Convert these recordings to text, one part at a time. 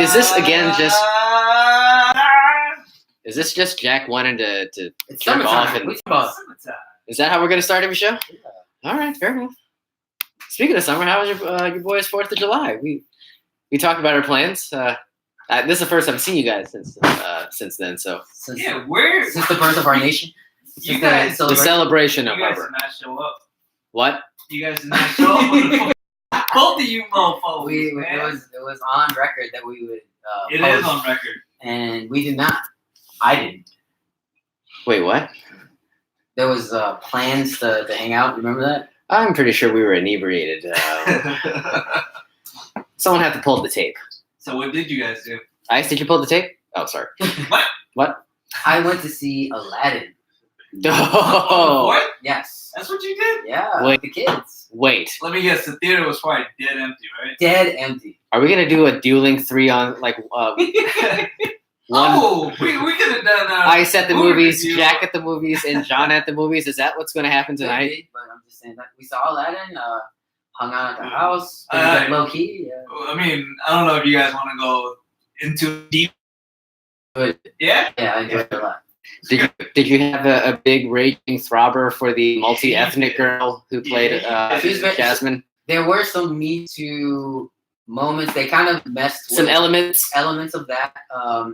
Is this again just? Is this just Jack wanting to jerk off? And is that how we're gonna start every show? Yeah. All right, fair enough. Speaking of summer, how was your boys' 4th of July? We talked about our plans. This is the first time I've seen you guys since then. So Since the birth of our nation. You guys, the celebration of you guys our did not show up. what? You guys did not show up. Both of you mofos. It was on record that we would. It post, is on record. and we did not. I didn't. Wait, what? There was plans to hang out. Remember that? I'm pretty sure we were inebriated. Someone had to pull the tape. So what did you guys do? Ice, did you pull the tape? Oh, sorry. What? What? I went to see Aladdin. Oh. What? Yes. That's what you did? Yeah. Wait. With the kids. Wait. Let me guess. The theater was probably dead empty, right? Dead empty. Are we gonna do a dueling 3 on like one? Oh, we could have done. Ice at the movie movies, review. Jack at the movies, and John at the movies. Is that what's gonna happen tonight? Maybe, but I'm just saying that we saw Aladdin. Hung out at the house. Low key. Yeah. I mean, I don't know if you guys want to go into deep. But Yeah. yeah, I enjoyed it a lot. Did you have a big raging throbber for the multi-ethnic girl who played She was very- Jasmine? There were some Me Too moments. They kind of messed Some with elements. of that,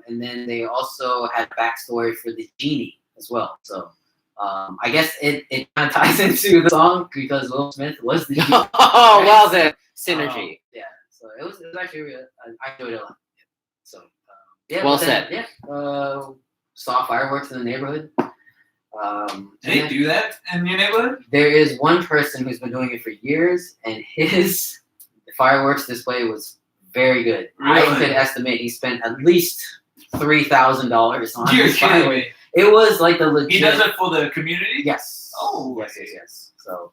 and then they also had backstory for the genie as well. So I guess it kind of ties into the song because Will Smith was the genie. Oh, well then, synergy. Yeah, so it was actually really, I enjoyed it a lot. So yeah, Well but then, said. Yeah, saw fireworks in the neighborhood. Did they do that in your neighborhood? There is one person who's been doing it for years, and his fireworks display was very good. I Really? could estimate he spent at least $3,000 on You're his kidding fireworks. me. It was like the legit. He does it for the community? Yes. Oh, yes. So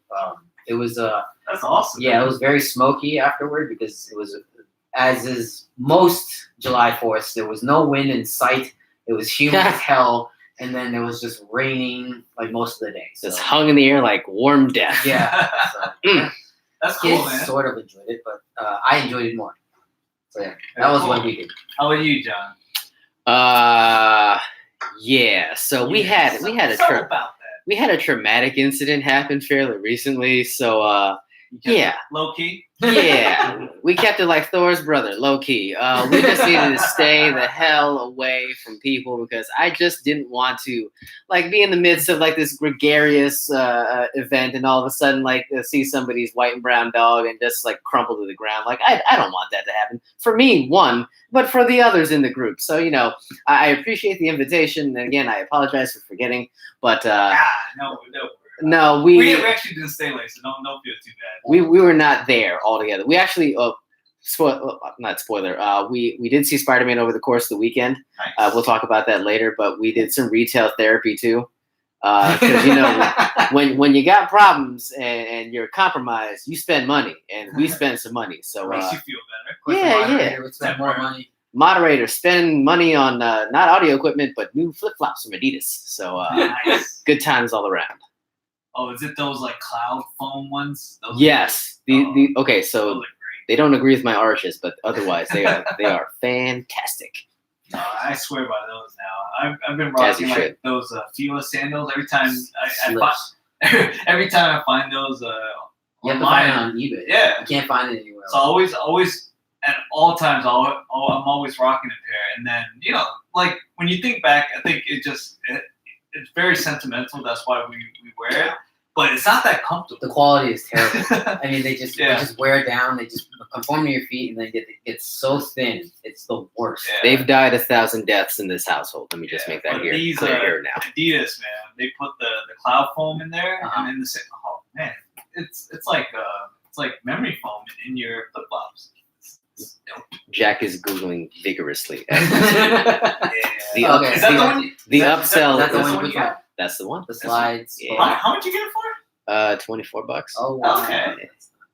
it was That's awesome. yeah, it was very smoky afterward because it was, as is most July 4th, there was no wind in sight. It was humid as hell, and then it was just raining like most of the day. So Just hung in the air like warm death. yeah, so Mm. That's cool, kids man. sort of enjoyed it, but I enjoyed it more. So yeah, that was what we did. How about you, John? Yeah. So we had Something a about that. we had a traumatic incident happen fairly recently. So You kept yeah. it low key. yeah, we kept it like Thor's brother, low key. We just needed to stay the hell away from people because I just didn't want to, like, be in the midst of like this gregarious event and all of a sudden like see somebody's white and brown dog and just like crumple to the ground. Like I don't want that to happen for me, one, but for the others in the group. So I appreciate the invitation, and again I apologize for forgetting, but No, no, we actually didn't stay late, so don't feel too bad. we were not there altogether. We actually, not spoiler. We did see Spider-Man over the course of the weekend. Nice. We'll talk about that later. But we did some retail therapy too, because when you got problems and you're compromised, you spend money, and we spend some money. So Makes you feel better. Yeah. We spent more money. moderator, spend money on not audio equipment but new flip flops from Adidas. So Nice. good times all around. Oh, is it those like cloud foam ones? Those Yes. Okay. those So. look great. They don't agree with my arches, but otherwise they are fantastic. No, I swear by those now. I've been As you rocking should. like those Fila sandals every time I Slips. every time I find those You have to find it online. on eBay. Yeah. You can't find it anywhere So else. always at all times, I'm always rocking a pair. And then like when you think back, I think it's very sentimental. That's why we wear it. But it's not that comfortable. The quality is terrible. I mean, they just Yeah. wear down. They just conform to your feet, and then get so thin. It's the worst. Yeah. They've died 1,000 deaths in this household. Let me just Yeah, make that but clear these here now. Adidas, man, they put the cloud foam in there, Uh-huh. and then oh man, it's like memory foam in your flip flops. Jack is googling vigorously. Yeah. The Okay. Is that the one? The is that- upsell. That's the That's one you we got? got. That's the one. The slides. Yeah. How much you get it for? $24. Oh wow. Okay.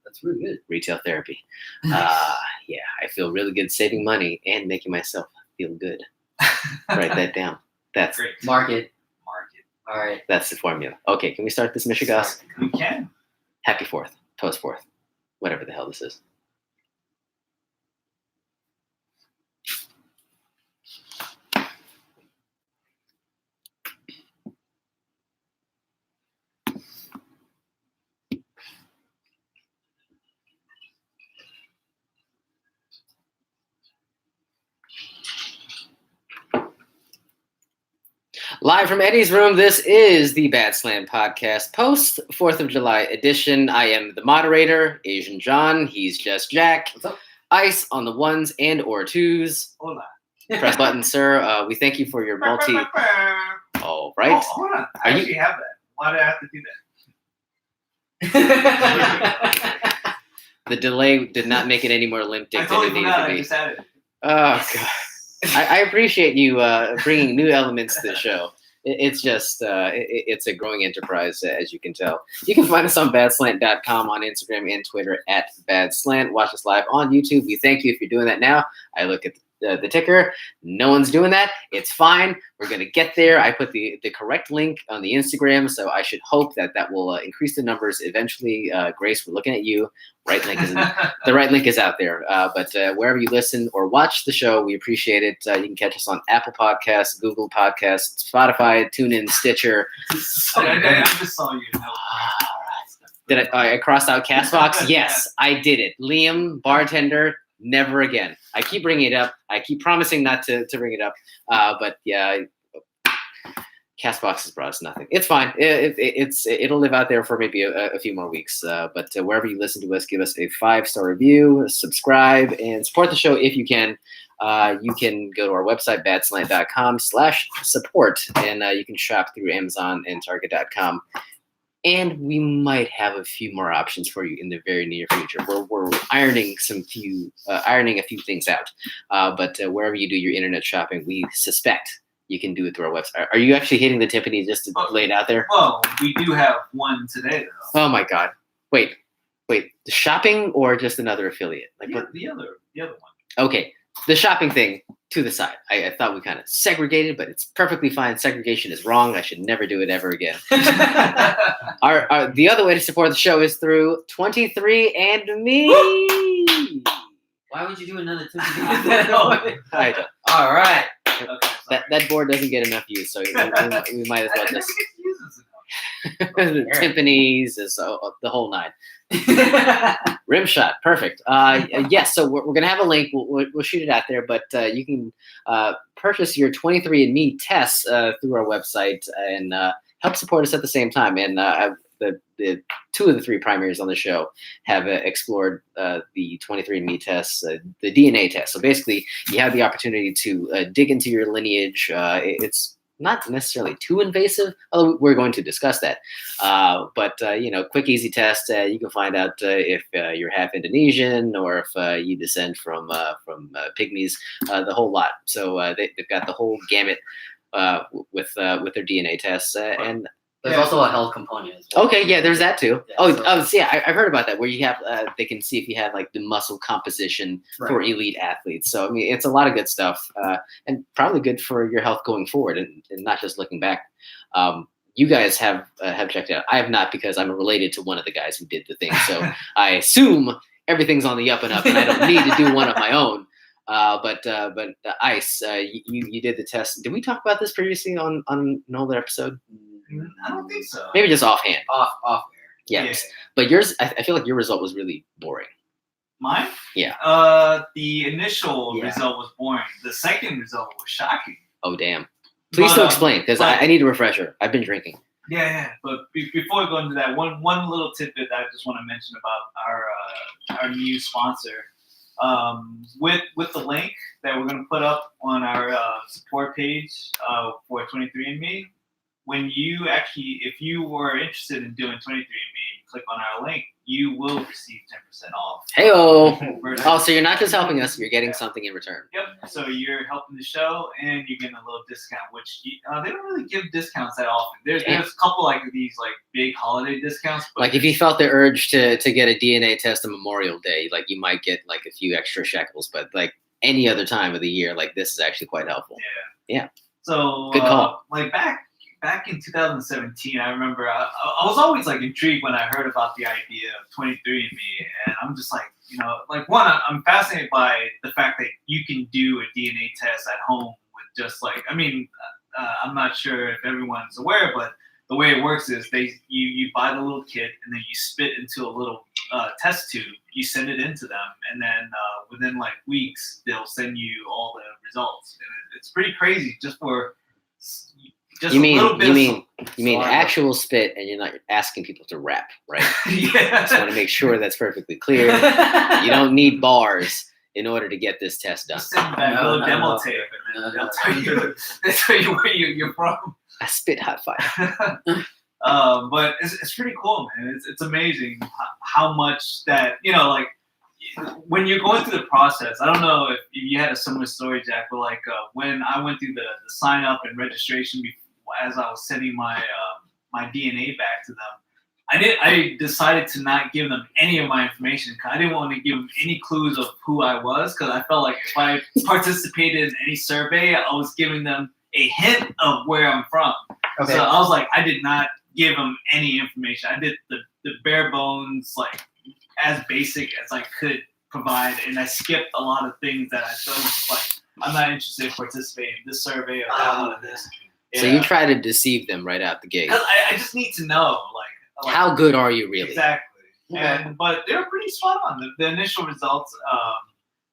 That's really good. Retail therapy. Yeah, I feel really good saving money and making myself feel good. Write that down. That's Great. Market. Market. All right. the formula. Okay, can we start this, Michigas? We can. Happy 4th. Toast 4th. Whatever the hell this is. Live from Eddie's room, this is the Badslant podcast, post 4th of July edition. I am the moderator, Asian John. He's just Jack. What's up? Ice on the ones and or twos. Hola. Press button, sir. We thank you for your multi. All right. Oh, hold on. I Are you- actually have that. Why do I have to do that? The delay did not make it any more limp dick I than totally it needed forgot. to I be. just added it. Oh, God. I appreciate you bringing new elements to the show. It's just, it's a growing enterprise, as you can tell. You can find us on badslant.com, on Instagram and Twitter at badslant. Watch us live on YouTube. We thank you if you're doing that now. I look at the ticker. No one's doing that. It's fine. We're going to get there. I put the correct link on the Instagram, so I should hope that will increase the numbers eventually. Grace, we're looking at you. The right link is out there. But wherever you listen or watch the show, we appreciate it. You can catch us on Apple Podcasts, Google Podcasts, Spotify, TuneIn, Stitcher. I just saw you. Did I crossed out Castbox? Yes, I did it. Liam, bartender, never again. I keep bringing it up. I keep promising not to bring it up. But yeah, Castbox has brought us nothing. It's fine. It'll live out there for maybe a few more weeks. But wherever you listen to us, give us a 5-star review, subscribe, and support the show if you can. You can go to our website, badslant.com/support, and you can shop through Amazon and Target.com. And we might have a few more options for you in the very near future. We're ironing a few things out. But wherever you do your internet shopping, we suspect you can do it through our website. Are you actually hitting the Tiffany just to lay it out there? Well, we do have one today, though. Oh my God! Wait, the shopping or just another affiliate? Like what? The other one. Okay, the shopping thing to the side. I thought we kind of segregated, but it's perfectly fine. Segregation is wrong. I should never do it ever again. The other way to support the show is through 23andMe. Why would you do another 2? I don't. All right. Okay, That board doesn't get enough use, so we might as well I never just get to use this enough. the timpanis is the whole 9. Rim shot, perfect. Yes, so we're gonna have a link. We'll shoot it out there, but you can purchase your 23andMe tests through our website and help support us at the same time. And the 2 of the 3 primaries on the show have explored the 23andMe tests, the DNA test. So basically, you have the opportunity to dig into your lineage. It's not necessarily too invasive, although we're going to discuss that. But quick, easy test. You can find out if you're half Indonesian or if you descend from pygmies, the whole lot. So they've got the whole gamut with their DNA tests. And There's also a health component as well. okay, yeah, there's that too. Yeah, So I've heard about that, where you have they can see if you have like the muscle composition for elite athletes. So I mean, it's a lot of good stuff, and probably good for your health going forward, and not just looking back. You guys have checked it out. I have not, because I'm related to one of the guys who did the thing. So I assume everything's on the up and up, and I don't need to do one of my own. But Ice, you did the test. Did we talk about this previously on an older episode? I don't think so. Maybe just offhand. Off Yeah. Yeah. But yours, I feel like your result was really boring. Mine? Yeah. The initial result was boring. The second result was shocking. Oh, damn. Please do explain, because I need a refresher. I've been drinking. Yeah. But before we go into that, one little tidbit that I just want to mention about our new sponsor. With the link that we're going to put up on our support page for 23andMe, when you if you were interested in doing 23andMe, click on our link, you will receive 10% off. Hey-oh. Oh, so you're not just helping us, you're getting something in return. Yep. So you're helping the show, and you're getting a little discount, which they don't really give discounts that often. There's a couple like these like big holiday discounts. But like if you felt the urge to get a DNA test on Memorial Day, like you might get like a few extra shekels, but like any other time of the year, like this is actually quite helpful. Yeah. So good call. Like back in 2017, I remember I was always like intrigued when I heard about the idea of 23andMe, and I'm just like, I'm fascinated by the fact that you can do a DNA test at home with just like, I'm not sure if everyone's aware, but the way it works is you buy the little kit, and then you spit into a little test tube. You send it into them, and then within like weeks, they'll send you all the results. And it's pretty crazy just for just You a little bit. mean Saliva. actual spit, and you're not asking people to rap, right? Yeah. Just want to make sure that's perfectly clear. You don't need bars in order to get this test done. Just send back a little demo tape, and then they'll tell you where you're from. I spit hot fire. But it's pretty cool, man. It's amazing how much that like when you're going through the process. I don't know if you had a similar story, Jack, but like when I went through the sign up and registration as I was sending my my DNA back to them, I decided to not give them any of my information because I didn't want to give them any clues of who I was, because I felt like if I participated in any survey, I was giving them a hint of where I'm from. Okay. So I was like, I did not give them any information. I did the bare bones, like as basic as I could provide, and I skipped a lot of things that I chose. Like, I'm not interested in participating in this survey or that one of this. So you try to deceive them right out the gate. 'Cause I just need to know, like How good are you really? exactly. Okay. But they were pretty spot on. The initial results.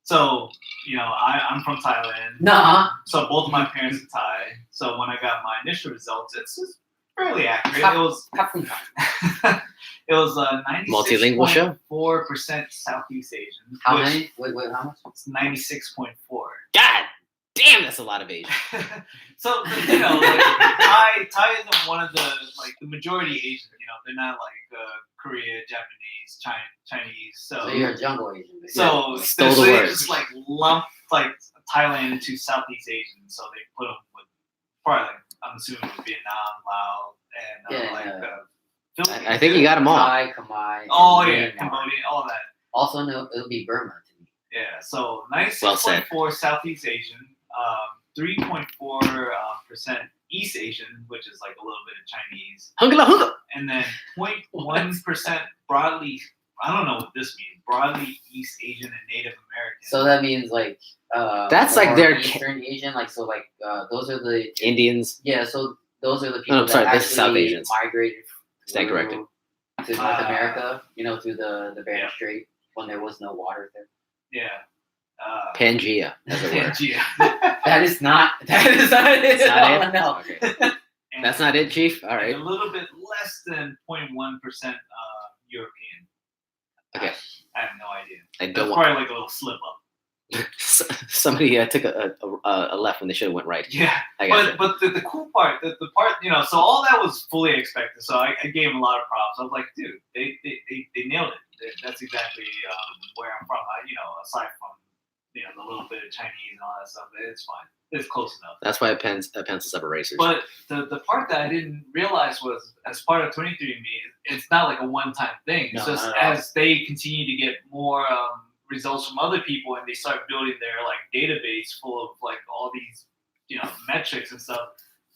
So I'm from Thailand. Nuh-uh. So both of my parents are Thai. So when I got my initial results, it's just fairly accurate. It was it was Multilingual show? 96.4% Southeast Asian. How which many? Wait, how much? It's 96.4. God damn, that's a lot of Asian. So Thai isn't one of the the majority Asian. They're not like Korea, Japanese, Chinese. So you're a jungle Asian. Basically. So Stole the they words. just lumped Thailand into Southeast Asian. So they put them with probably I'm assuming with Vietnam, Laos, and Philippines. I think you got them all. Thai, Khmer. Oh yeah, Myanmar. Cambodia, all that. Also, no, it'll be Burma to me. Yeah, so Well said. 96.4 Southeast Asian, 3.4% East Asian, which is like a little bit of Chinese, Hungala hunga. and then 0.1% broadly. I don't know what this means. Broadly East Asian and Native American. So that means That's like more their Eastern Asian, those are the Indians. yeah. So those are the people I'm sorry, that this is South actually Asians. migrated. Stand corrected. To North America, through the Bering Yeah. Strait when there was no water there. Yeah. Pangea, as it were. Pangea. That is not it. That's not it? No. Okay. And- That's not it, Chief? All and right. a little bit less than 0.1% European. Okay. I have no idea. I That's don't want probably like a little slip up. somebody took a left when they should have went right. Yeah. I got But the cool part, the part, so all that was fully expected. So I gave him a lot of props. I was like, dude, they nailed it. That's exactly where I'm from. Aside from the little bit of Chinese and all that stuff, it's fine. It's close enough. That's why pencils have erasers. But the part that I didn't realize was, as part of 23andMe, it's not like a one-time thing. It's No, just not at all. as they continue to get more results from other people, and they start building their database full of all these metrics and stuff,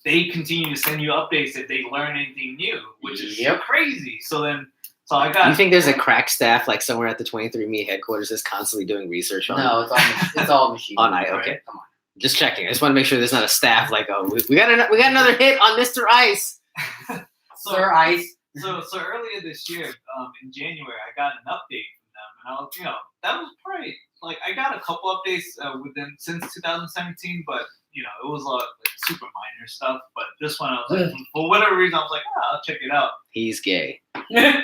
they continue to send you updates if they learn anything new, which is Yep. crazy. So I got. You think there's a crack staff somewhere at the 23andMe headquarters that's constantly doing research on? No, it's all machine. On I Right. okay. Come on. Just checking. I just want to make sure there's not a staff we got another hit on Mr. Ice. So, Sir Ice. so earlier this year, in January, I got an update from them, and I was, that was great. I got a couple updates since 2017, but it was super minor stuff. But this one, I was like, for whatever reason, I was like, I'll check it out. He's gay.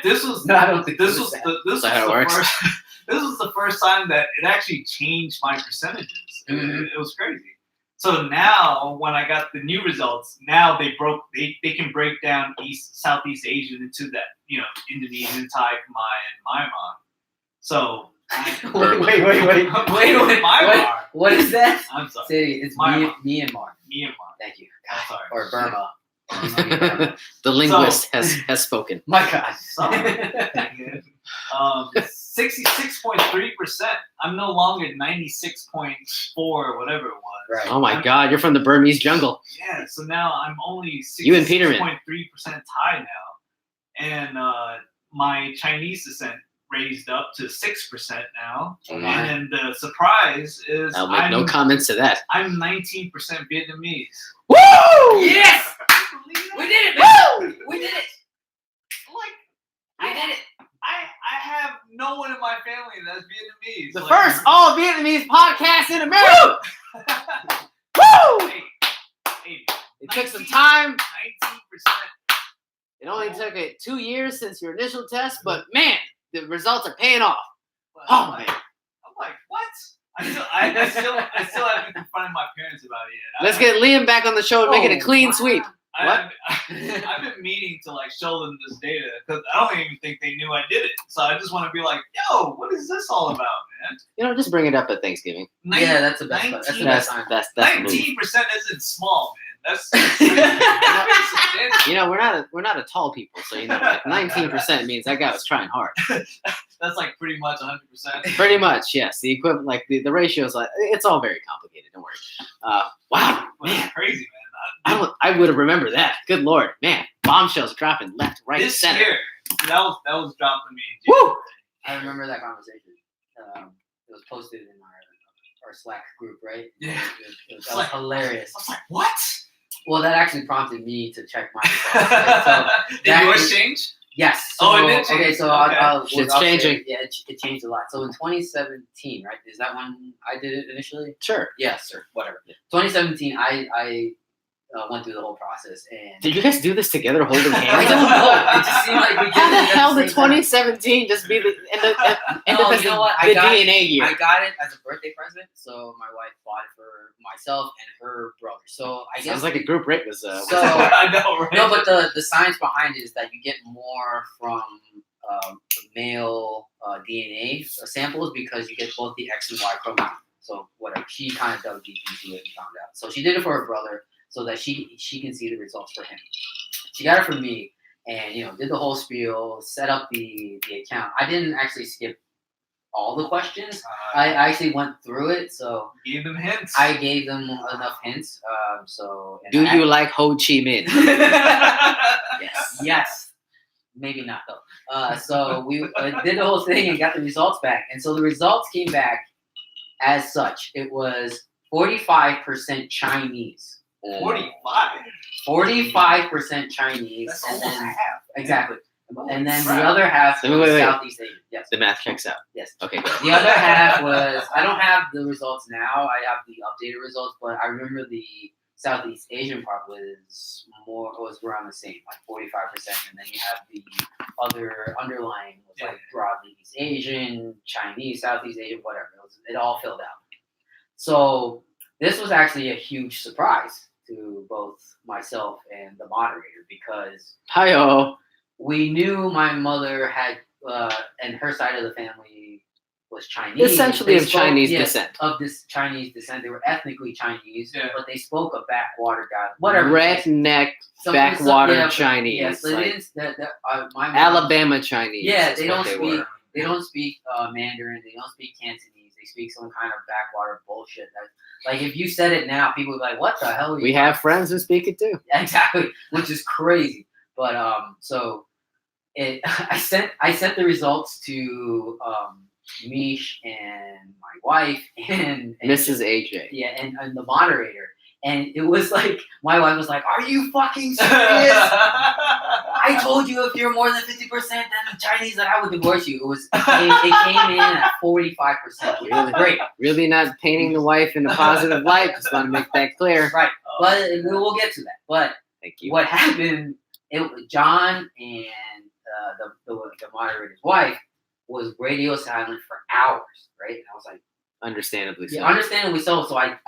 This was No, I don't think this it was that. this that how was it the works? first. This was the first time that it actually changed my percentages. Mhm. It was crazy. So now, when I got the new results, now they can break down Southeast Asian into that Indonesian, Thai, Khmer, and Myanmar. So Wait. Myanmar. What is that? I'm sorry, City. It's Myanmar. Myanmar. Myanmar. Thank you. I'm sorry. Or Burma. It used to be Burma. The linguist has spoken. My God. Sorry. 66.3%. I'm no longer 96.4 or whatever it was. Right. Oh my God, you're from the Burmese jungle. Yeah, so now I'm only You and Peterman. 66.3% Thai now. And my Chinese descent raised up to 6% now. Oh, And my. then the surprise is I'll make no comments to that. I'm 19% Vietnamese. Woo! Yes! Believe We that? did it! Woo! We did it! I did it. I have no one in my family that's Vietnamese. The first all Vietnamese podcast in America. Woo! Woo! Hey, It took some time. 19%. It only took 2 years since your initial test, but man, the results are paying off. Oh man. I'm like, what? I still haven't confronted my parents about it yet. Let's get Liam back on the show and make it a clean sweep. What? I've been meaning to like show them this data because I don't even think they knew I did it. So I just want to be like, yo, what is this all about, man? Just bring it up at Thanksgiving. Yeah, that's the best. That's the best time. That's 19% isn't small, man. That's we're not a tall people, so like 19% means that guy was trying hard. That's like pretty much 100%. Pretty much, yes. The equivalent, like the ratio is like it's all very complicated. Don't worry. Wow, man, crazy, man. I would have remembered that. Good lord, man, bombshells dropping left, right, this center. Year, that was dropped to me. Woo! I remember that conversation. It was posted in our Slack group, right? Yeah. That was hilarious. I was like, what? Well, that actually prompted me to check my results. Did yours change? Yes. So, it did change. Okay, so I'll it's changing. Yeah, it changed a lot. So in 2017, right? Is that when I did it initially? Sure. Yes, sir. Whatever. 2017, I went through the whole process. And did you guys do this together, holding hands? I don't know. It just seemed like we did. How the it hell at did 2017 just be the end of you know what? the DNA year? I got it as a birthday present, so my wife bought it for myself and her brother. So I guess sounds like a group rate was. I know, right? No, but the science behind it is that you get more from male DNA samples because you get both the X and Y chromosome. So whatever, she kind of dug deep into it and found out. So she did it for her brother so that she can see the results for him. She got it from me and did the whole spiel, set up the account. I didn't actually skip all the questions. I actually went through it, so gave them hints. I gave them enough hints. Do you like Ho Chi Minh? Yes. Maybe not though. So we did the whole thing and got the results back, and so the results came back as such. It was 45% Chinese. 45% Chinese. That's and almost then, half. Exactly. And then Right. the other half was Wait. Southeast Asian. Yes. The math checks out. Yes. Okay, good. The other half was, I don't have the results now. I have the updated results, but I remember the Southeast Asian part was around the same, like 45%. And then you have the other underlying was like broadly East Asian, Chinese, Southeast Asian, whatever. It all filled out. So this was actually a huge surprise to both myself and the moderator because Hi-oh. we knew my mother had, and her side of the family was Chinese. Essentially of Chinese descent. Of this Chinese descent. They were ethnically Chinese, Yeah. but they spoke a backwater guy. Whatever. Redneck, backwater Chinese. Yes, like my mom, Alabama Chinese. Yeah, is they what don't they speak. were. They don't speak Mandarin. They don't speak Cantonese. They speak some kind of backwater bullshit. Like if you said it now, people would be like, "What the hell?" Are you We have friends who speak it too. Exactly, which is crazy. But so I sent the results to Mish and my wife and Mrs. AJ. Yeah, and the moderator. And it was like, my wife was like, "Are you fucking serious? I told you if you're more than 50% then Chinese that I would divorce you." It came in at 45%, which was great. Really not painting the wife in a positive light. Just want to make that clear. Right, but we'll get to that. But Thank you. what happened, John and the moderator's wife was radio silent for hours, right? And I was like, Understandably so. yeah, understandably so. So I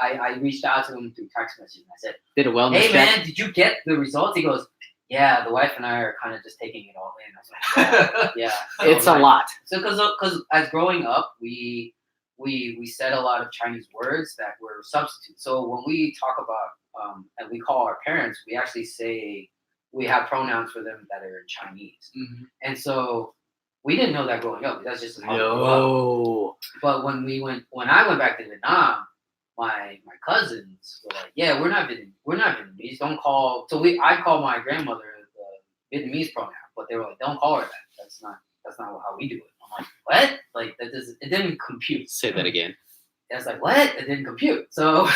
reached out to him through text message and I said, Did a wellness "Hey check. man, did you get the results?" He goes, "Yeah, the wife and I are kind of just taking it all in." I was like, "Yeah." It's a lot. So because as growing up, we said a lot of Chinese words that were substitutes. So when we talk about and we call our parents, we actually say we have pronouns for them that are in Chinese. Mm-hmm. And so we didn't know that growing up. That's just how we grew up. No. But when I went back to Vietnam, my cousins were like, "Yeah, we're not Vietnamese. Don't call." So I call my grandmother the Vietnamese pronoun, but they were like, "Don't call her that. That's not how we do it." I'm like, "What?" Like it didn't compute. Say that again. And I was like, "What?" It didn't compute. So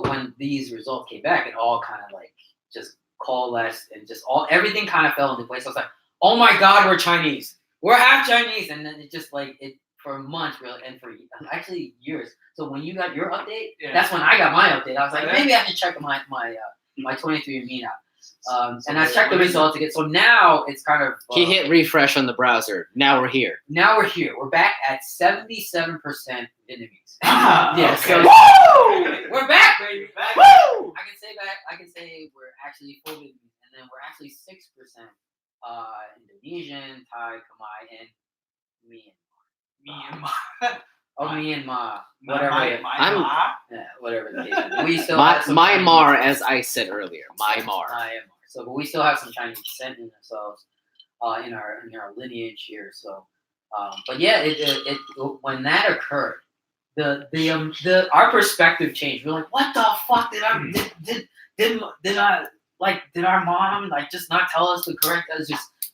when these results came back, it all kind of like just coalesced and everything kind of fell into place. I was like, "Oh my God, we're Chinese. We're half Chinese." And then it just like it for months really, and for actually years. So when you got your update, that's when I got my update. I was like, maybe I should check my my 23andMe now. And I checked the results again. So now it's kind of He hit refresh on the browser. Now we're here. Now we're here. We're back at 77% Vietnamese. Yeah. So Woo! we're back, baby. Woo! I can say we're actually full Vietnamese, and then we're actually 6% Indonesian, Thai, Khmer, and Myanmar. Whatever the case is. We still have some Myanmar, as I said earlier, Myanmar. So, but we still have some Chinese descent in ourselves, in our lineage here. So, but yeah, it when that occurred, our perspective changed. We're like, what the fuck did our mom like just not tell us the correct?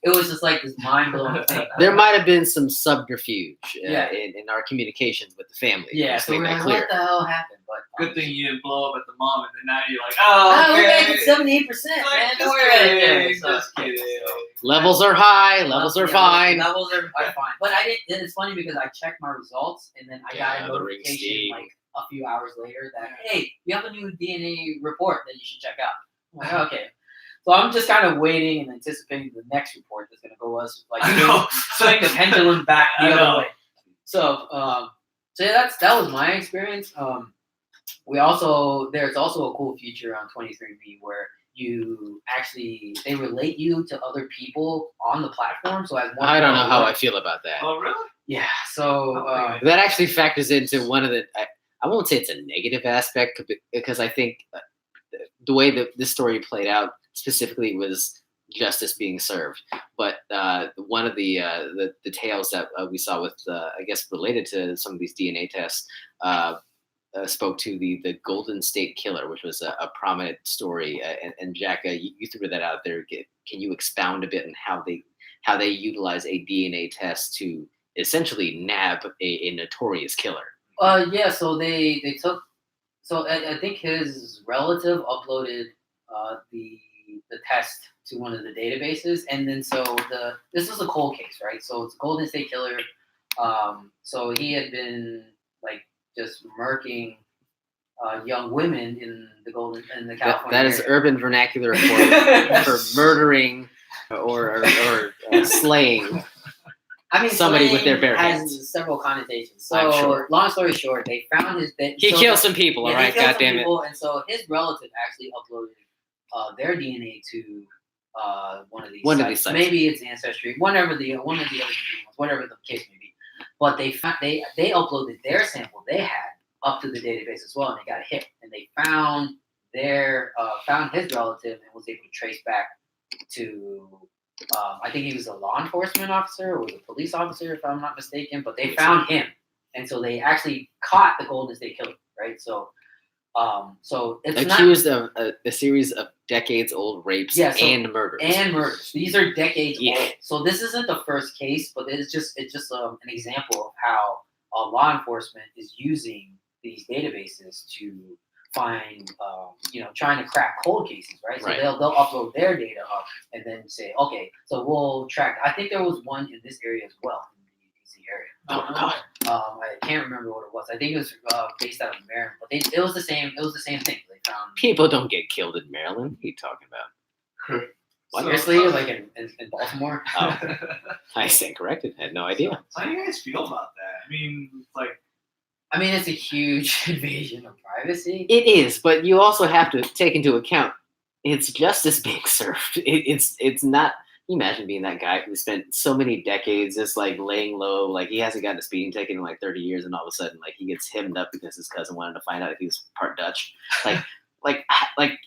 It was just like this mind blowing thing. There might have been some subterfuge in our communications with the family. Yeah, Just so make we're that like, clear. what the hell happened? But Good thing you didn't blow up at the mom, and then now you're like, oh, we're okay. back at 78%, man. Don't worry about it. Just kidding. Levels are high. Levels are fine. Levels are fine. But I didn't. It's funny because I checked my results and then I got a the ring notification steam. like a few hours later that hey, you have a new DNA report that you should check out. I'm like, okay. So I'm just kind of waiting and anticipating the next report that's gonna go us like swing the pendulum back the other way. So yeah, that was my experience. There's also a cool feature on 23andMe where they relate you to other people on the platform. So as I don't know how I feel about that. Oh, really? Yeah. So that actually factors into one of the. I won't say it's a negative aspect because I think the way that this story played out specifically was justice being served. But one of the tales that we saw with I guess related to some of these DNA tests. Spoke to the Golden State Killer, which was a prominent story. And Jack, you threw that out there. Can you expound a bit on how they utilize a DNA test to essentially nab a notorious killer? Yeah. So they took. So I think his relative uploaded the test to one of the databases, and then this was a cold case, right? So it's a Golden State Killer. So he had been like just murking young women in the California. That is area. urban vernacular for murdering or slaying. I mean, somebody with their bare has hands. several connotations. So, I'm sure. Long story short, they found his. He killed some people, all right? God damn it! And so his relative actually uploaded their DNA to one of these sites. Maybe it's Ancestry, one of the other ones, whatever the case may be. But they uploaded their sample they had up to the database as well, and they got a hit. And they found his relative and was able to trace back to. I think he was a law enforcement officer or was a police officer, if I'm not mistaken. But they found him, and so they actually caught the Golden State Killer, right? So it's accused of a series of decades-old rapes and murders. These are decades old. So this isn't the first case, but it's just an example of how law enforcement is using these databases to find, trying to crack cold cases, right? So they'll upload their data up and then say, okay, so we'll track. I think there was one in this area as well, in the DC area. Oh God. I can't remember what it was. I think it was based out of Maryland, but it was the same. It was the same thing. They found people don't get killed in Maryland. What are you talking about? Seriously, like in Baltimore? Oh, I stand corrected. I had no idea. How do you guys feel about that? I mean, it's a huge invasion of privacy. It is, but you also have to take into account it's justice being served. It's not. Can you imagine being that guy who spent so many decades just like laying low, like he hasn't gotten a speeding ticket in like 30 years, and all of a sudden like he gets hemmed up because his cousin wanted to find out if he was part Dutch. Like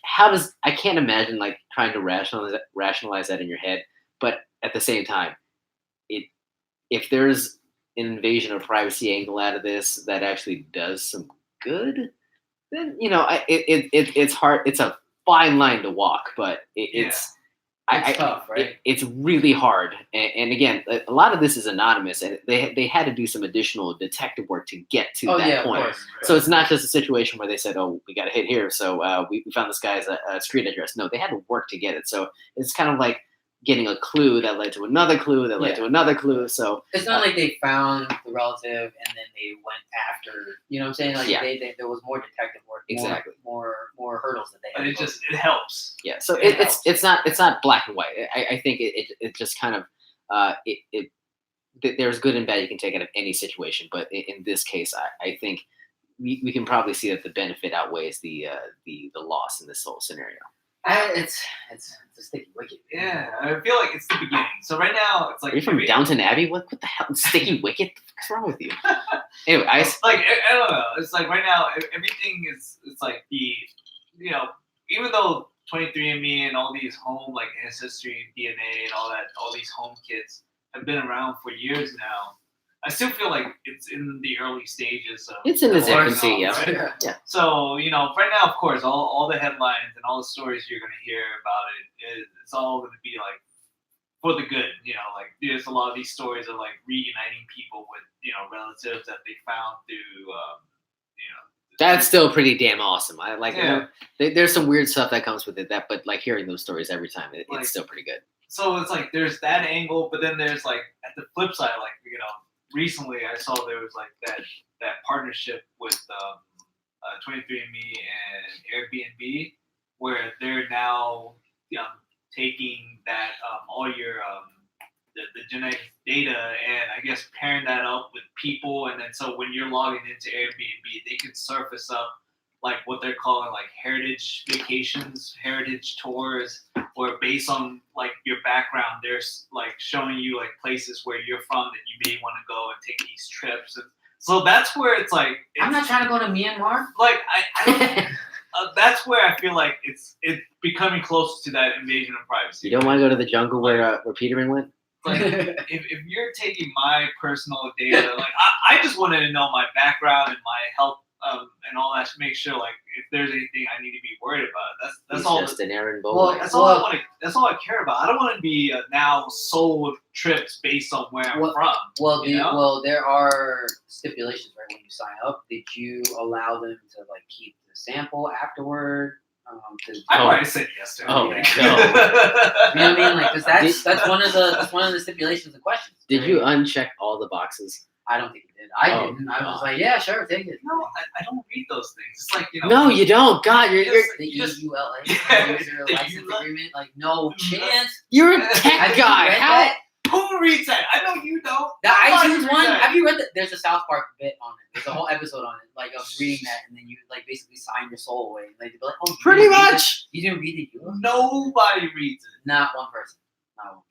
how does I can't imagine like trying to rationalize that in your head, but at the same time, if there's an invasion of privacy angle out of this that actually does some good, then it's hard. It's a fine line to walk, but it's tough, right? It's really hard, and again, a lot of this is anonymous, and they had to do some additional detective work to get to that point. Of course. So it's not just a situation where they said, "Oh, we got a hit here, so we found this guy's street address." No, they had to work to get it. So it's kind of like getting a clue that led to another clue that led to another clue. So it's not like they found the relative and then they went after. You know what I'm saying? Like there was more detective work Exactly. more hurdles that they have. But to go through. it helps. Yeah, so It it's not black and white. I think it just kind of there's good and bad you can take out of any situation, but in this case, I think we can probably see that the benefit outweighs the loss in this whole scenario. It's a sticky wicket. Yeah, I feel like it's the beginning. So right now, it's like Are you from Downton Abbey? What the hell? Sticky wicket? What's wrong with you? Anyway, I don't know. It's like right now, everything is. It's like even though 23andMe and all these home like ancestry, DNA, and all these home kits have been around for years now. I still feel like it's in the early stages of it's in its the infancy, right? yeah. Yeah. So, right now, of course, all the headlines and all the stories you're going to hear about it's all going to be like for the good. Like there's a lot of these stories of like reuniting people with, relatives that they found through, That's still pretty damn awesome. I like Yeah. there's some weird stuff that comes with it, but like hearing those stories every time, Like- it's still pretty good. So it's like there's that angle, but then there's like at the flip side, like recently I saw there was like that partnership with 23andMe and Airbnb, where they're now taking that all your the genetic data and I guess pairing that up with people, and then so when you're logging into Airbnb, they can surface up like what they're calling like heritage vacations, heritage tours, where based on like your background, they're like showing you like places where you're from that you may want to go and take these trips. And so that's where it's like I'm not trying to go to Myanmar. like I don't, that's where I feel like it's becoming close to that invasion of privacy. You don't want to go to the jungle where Peterman went? Like if you're taking my personal data, like I just wanted to know my background and my health and all that to make sure like if there's anything I need to be worried about. That's He's all. just an errand boy. Well, That's all I want to. That's all I care about. I don't want to be now sold trips based on where I'm from. Well, there are stipulations, right? When you sign up, did you allow them to like keep the sample afterward? I probably said yes to Oh, everything. no. You know what I mean? Like, because that's one of the stipulations and questions. Did right? you uncheck all the boxes? I don't think you did. I Oh, didn't. I was God. like, yeah, sure, take it. No, I don't read those things. It's like No, you don't. God, you're The You just- EULA, Yeah, user the license EULA. agreement, like no chance. you're a Have tech you guy. read How? that? who reads that? I know you don't. The Nobody iTunes reads one? that. Have you read that? There's a South Park bit on it. There's a whole episode on it, like of reading that, and then you like basically sign your soul away. Like, they'd be like, oh, you Pretty didn't read much. it? You didn't read the EULA? Nobody reads it. Not one person. Not one.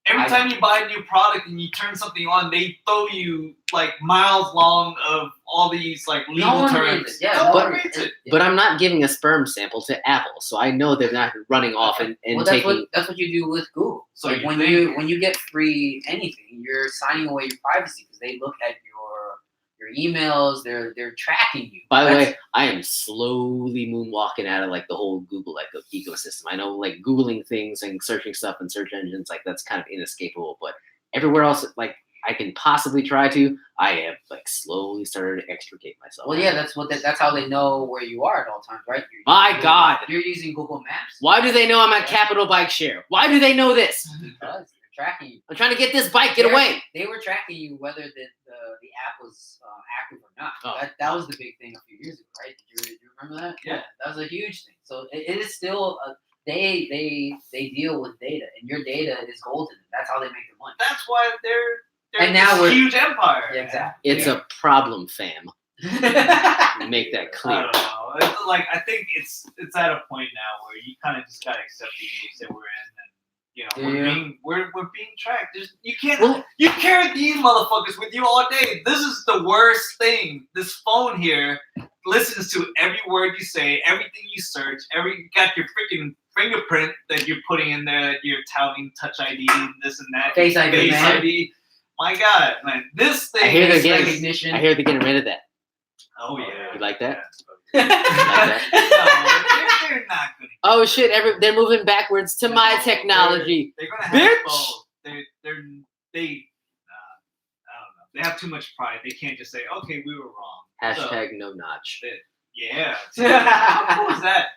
Every I- time you buy a new product and you turn something on, they throw you like miles long of all these like legal No one terms. reads it. Yeah, no no one one reads reads it. But I'm not giving a sperm sample to Apple, so I know they're not running off and Well, that's taking. what you do with Google. So Like you when think- you get free anything, you're signing away your privacy because they look at your emails. They're tracking you. By the That's- way, I am slowly moonwalking out of like the whole Google ecosystem. I know like Googling things and searching stuff in search engines, like that's kind of inescapable. But everywhere else, like I can possibly try to, I have like slowly started to extricate myself. well, yeah, that's how they know where you are at all times, right? My God. You're using Google Maps. Why do they know I'm at Capital Bike Share? Why do they know this? Because they're tracking you. I'm trying to get this bike. Get They're- away. They were tracking you whether the app was active or not. Oh. That was the big thing a few years ago, right? Do you remember that? Yeah. That was a huge thing. So it is still they deal with data, and your data is gold to them. That's how they make their money. That's why they're And now this we're- huge empire. Yeah, exactly. It's a problem, fam. Make that I clear. don't know. It's like I think it's at a point now where you kind of just gotta accept the age that we're in, and Yeah. we're being tracked. You can't Well- you carry these motherfuckers with you all day. This is the worst thing. This phone here listens to every word you say, everything you search, you got your freaking fingerprint that you're putting in there, that you're touting Touch ID and this and that. Face ID, man. ID. My God, man, this thing. I hear they're is getting. recognition. I hear they're getting rid of that. Oh yeah. You like that? Yeah. that? No, they're not gonna. Oh shit! They're moving backwards to my No, technology. They're gonna have Bitch! both. They I don't know. They have too much pride. They can't just say, "Okay, we were wrong." Hashtag no notch. Yeah. How cool is that?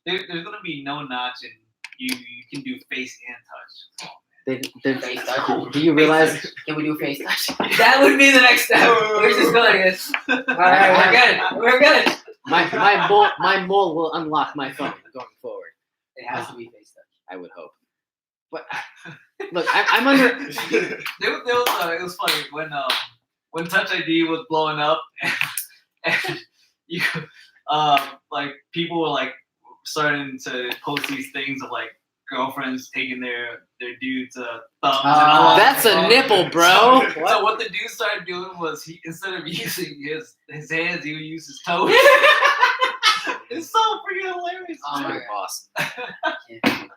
There's gonna be no notch, and you can do face and touch. Face touch. Do you realize? Can we do face touch? That would be the next step. We're just going this. All right, we're good. We're good. my mole will unlock my phone going forward. It has to be face touch. I would hope. But look, I'm under. It was funny when Touch ID was blowing up and you like people were like starting to post these things of like girlfriends taking their dudes' thumbs. And all That's a nipple, bro. So what the dude started doing was he instead of using his hands, he would use his toes. It's so freaking hilarious. Oh my Awesome.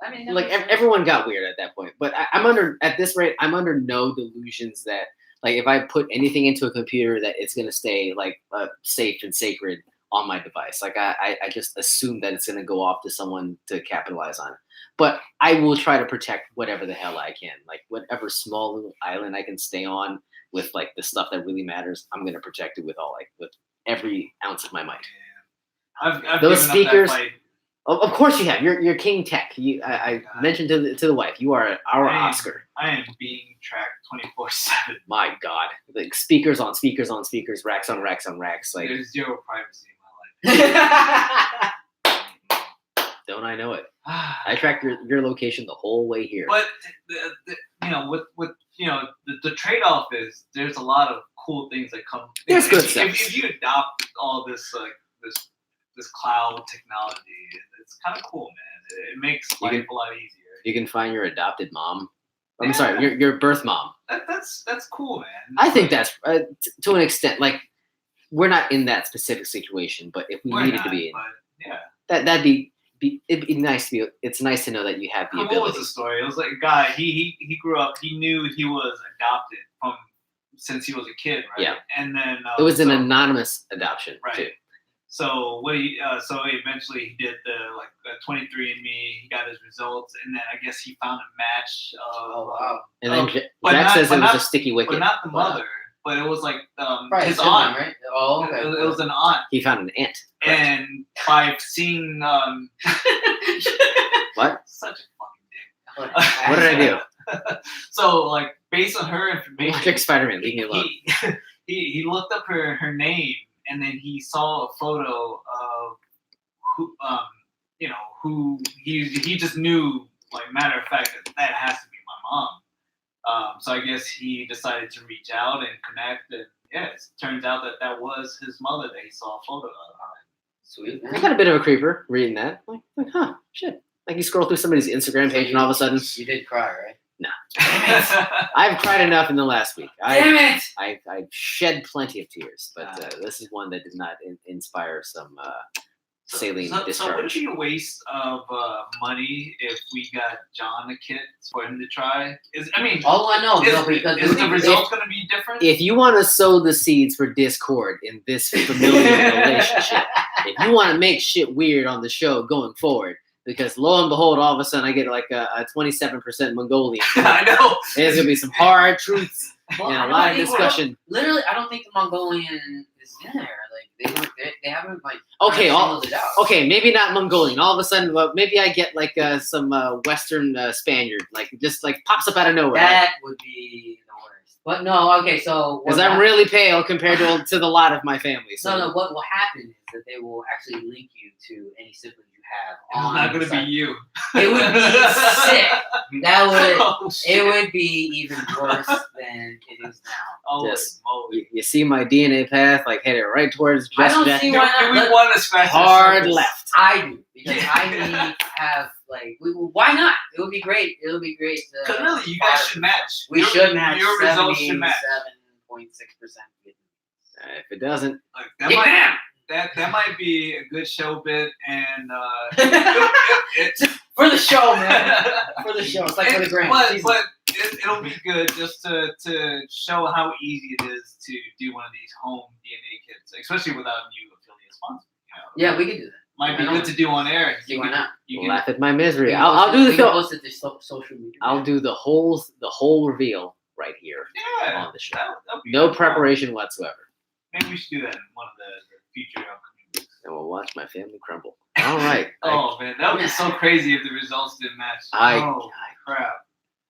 I mean, Like everyone got weird at that point, but I'm under at this rate. I'm under no delusions that like if I put anything into a computer that it's gonna stay like safe and sacred on my device. Like I just assume that it's gonna go off to someone to capitalize on. But I will try to protect whatever the hell I can. Like whatever small little island I can stay on with like the stuff that really matters. I'm gonna protect it with every ounce of my might. I've Those given up that speakers. fight. Of course you have. You're King Tech. I mentioned to the wife. You are our I am- Oscar. I am being tracked 24/7. My God, like speakers on speakers on speakers, racks on racks on racks. Like, There's zero privacy in my life. don't I know it? I tracked your location the whole way here. But the with the trade off is there's a lot of cool things that come. There's good if, stuff. If you adopt all this like this cloud technology, it's kind of cool, man. It makes life a lot easier. You can find your adopted mom. I'm sorry, your birth mom. That's cool, man. I think that's to an extent. Like we're not in that specific situation, but if we We're needed not, to be in, but yeah. that'd be it'd be nice to be. It's nice to know that you have the What ability. was the story? It was like a guy. He grew up. He knew he was adopted since he was a kid, right? Yeah. And then It was an anonymous adoption, right. too. So so eventually he did the 23andMe. He got his results, and then I guess he found a match. Oh wow! And then but Jack not- says but it was not- a sticky wicket. But not the mother. But it was like Right, his sibling, aunt. right? Oh, okay. It was an aunt, He found an ant. and by seeing What? such a fucking dick. What did I do? So like based on her Electric information, Spider-Man, leave me alone. he looked up her name, and then he saw a photo of who he just knew, like matter of fact, that has to be my mom. So I guess he decided to reach out and connect, and yeah, it turns out that was his mother that he saw a photo of. Sweet, I man. got a bit of a creeper reading that. Like huh, shit. Like you scroll through somebody's Instagram page and all of a sudden, You did cry, right? I've cried enough in the last week. Damn it! I've shed plenty of tears, but this is one that did not inspire some saline So would it discharge. be a waste of money if we got John a kit for him to try? All I know is because is the result going to be different? If you want to sow the seeds for discord in this familial relationship, if you want to make shit weird on the show going forward, because lo and behold, all of a sudden I get like a 27% Mongolian. I know. There's gonna be some hard truths Well, and I a don't lot of think- discussion. Literally, I don't think the Mongolian is in there. Like they haven't like. Okay, singled it out. Okay, maybe not Mongolian. All of a sudden, well, maybe I get like some Western Spaniard, like just like pops up out of nowhere. That would be the worst. But no, okay, so Because I'm really pale compared to the lot of my family. So no. What will happen is that they will actually link you to any siblings you have. It's On not going the to be site. you. It would be sick. That would. Oh, shit. It would be even worse than it is now. Holy Yes. moly. you see my DNA path, like headed right towards I just don't Jack. see Do why not. we want to scratch the Hard surface? left. I do because I need to have like. Why not? It would be great. It would be great. Because really, you guys should match. We should match. Your results should match. 77.6%. If it doesn't, Like, Yeah. that might be a good show bit, and For the show, man. For the show. It's like for the grand. But it'll be good just to show how easy it is to do one of these home DNA kits, especially without a new affiliate sponsor. Yeah, we could do that. Might be Why not? good to do on air. See, why not? You can, laugh at my misery. We can I'll post do it- the we can film. post it to social media. I'll do the whole reveal right here yeah. on the show. That'll be No good. preparation whatsoever. Maybe we should do that in one of the future upcoming weeks. And we'll watch my family crumble. All right. Oh man, that would be so crazy if the results didn't match. I Crap.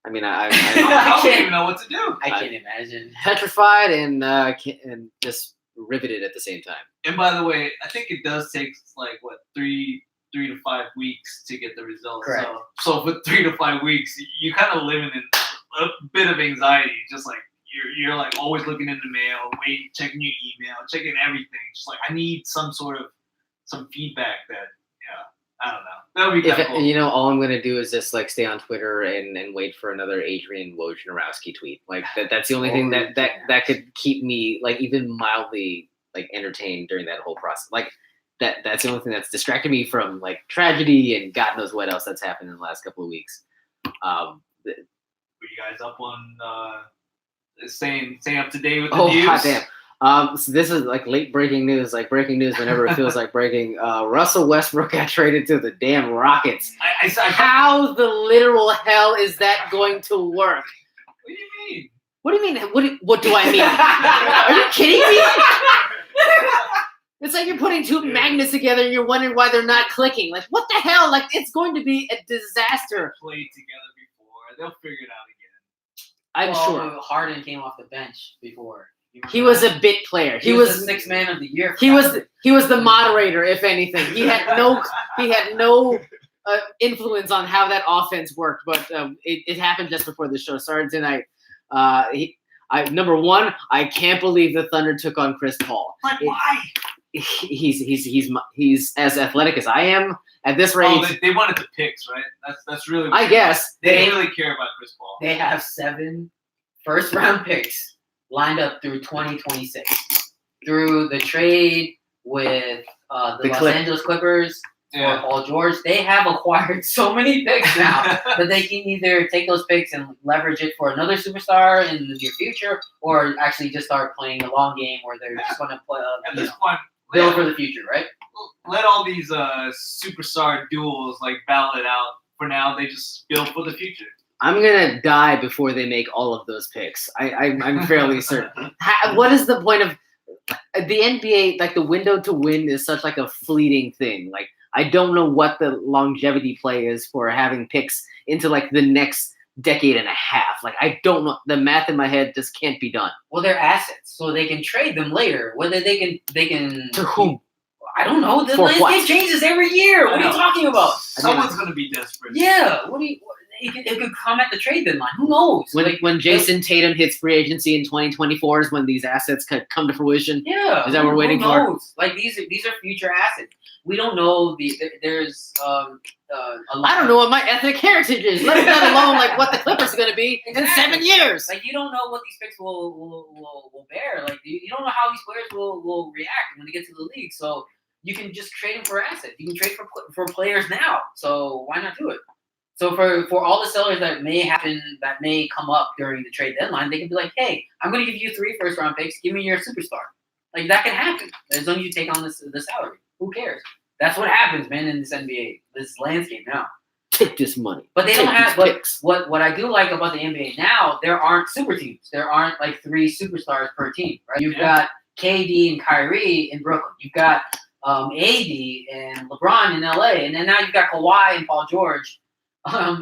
I mean, I I'm don't even know what to do. I can't imagine. petrified and just riveted at the same time. And by the way, I think it does take like what 3 to 5 weeks to get the results. Correct. So for 3 to 5 weeks, you kind of living in a bit of anxiety, just like you're like always looking in the mail, checking your email, checking everything. Just like I need some feedback that I don't know. That would be kind of cool. You know, all I'm gonna do is just like stay on Twitter and wait for another Adrian Wojnarowski tweet. Like that's the only thing that could keep me like even mildly like entertained during that whole process. Like that's the only thing that's distracted me from like tragedy and God knows what else that's happened in the last couple of weeks. Were you guys up on staying up to date with the news? Oh hot damn. So this is like late breaking news, like breaking news whenever it feels like breaking. Russell Westbrook got traded to the damn Rockets. How the literal hell is that going to work? What do you mean? What do you mean? What do I mean? Are you kidding me? It's like you're putting two magnets together and you're wondering why they're not clicking. Like, what the hell? Like, it's going to be a disaster. Played together before. They'll figure it out I'm again. sure. Harden came off the bench before. He was a bit player. He was the 6th man of the year. He was the moderator, if anything. He had no influence on how that offense worked. But it happened just before the show started tonight. Number one, I can't believe the Thunder took on Chris Paul. Like why? He's as athletic as I am at this rate. Oh, they wanted the picks, right? That's really. I guess they didn't really care about Chris Paul. They have 7 first-round picks lined up through 2026 through the trade with the Los Angeles Clippers for Paul George. They have acquired so many picks now that they can either take those picks and leverage it for another superstar in the near future, or actually just start playing the long game where they're just going to play at this point, build for the future, right? Let all these superstar duels like battle it out. For now, they just build for the future. I'm gonna die before they make all of those picks. I'm fairly certain. What is the point of the NBA? Like the window to win is such like a fleeting thing. Like I don't know what the longevity play is for having picks into like the next decade and a half. Like I don't know. The math in my head just can't be done. Well, they're assets, so they can trade them later. Whether they can to whom? I don't know. The landscape changes every year. What are you talking about? Someone's gonna be desperate. Yeah. It could come at the trade deadline. Who knows? When Jason Tatum hits free agency in 2024 is when these assets could come to fruition. Yeah, is that what we're waiting for? Like these are future assets. We don't know. There's a lot. I don't know what my ethnic heritage is. Let alone like what the Clippers are going to be in 7 years. Like you don't know what these picks will bear. Like you don't know how these players will react when they get to the league. So you can just trade them for assets. You can trade for players now. So why not do it? So for all the sellers that may come up during the trade deadline, they can be like, hey, I'm going to give you 3 first-round picks. Give me your superstar. Like, that can happen as long as you take on the salary. Who cares? That's what happens, man, in this NBA, this landscape now. Take this money. But they don't have – what I do like about the NBA now, there aren't super teams. There aren't, like, 3 superstars per team, right? You've got KD and Kyrie in Brooklyn. You've got AD and LeBron in LA. And then now you've got Kawhi and Paul George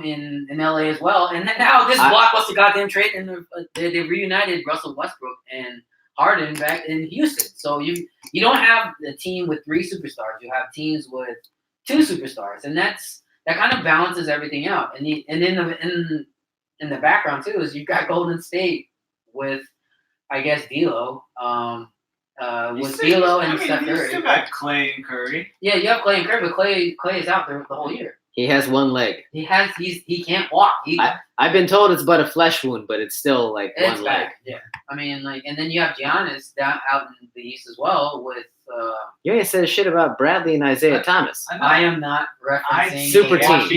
in LA as well, and then now this blockbuster goddamn trade, and they reunited Russell Westbrook and Harden back in Houston. So you don't have a team with 3 superstars. You have teams with 2 superstars, and that kind of balances everything out. And in the background too is you've got Golden State with, I guess, D'Lo. With D'Lo and Steph Curry. You still got Clay and Curry. Yeah, you have Clay and Curry, but Clay is out there the whole year. He has 1 leg. He can't walk. I've been told it's but a flesh wound, but it's still like it's 1 leg. Yeah, I mean, like, and then you have Giannis down out in the East as well with. You ain't said shit about Bradley and Isaiah Thomas. I am not referencing super team.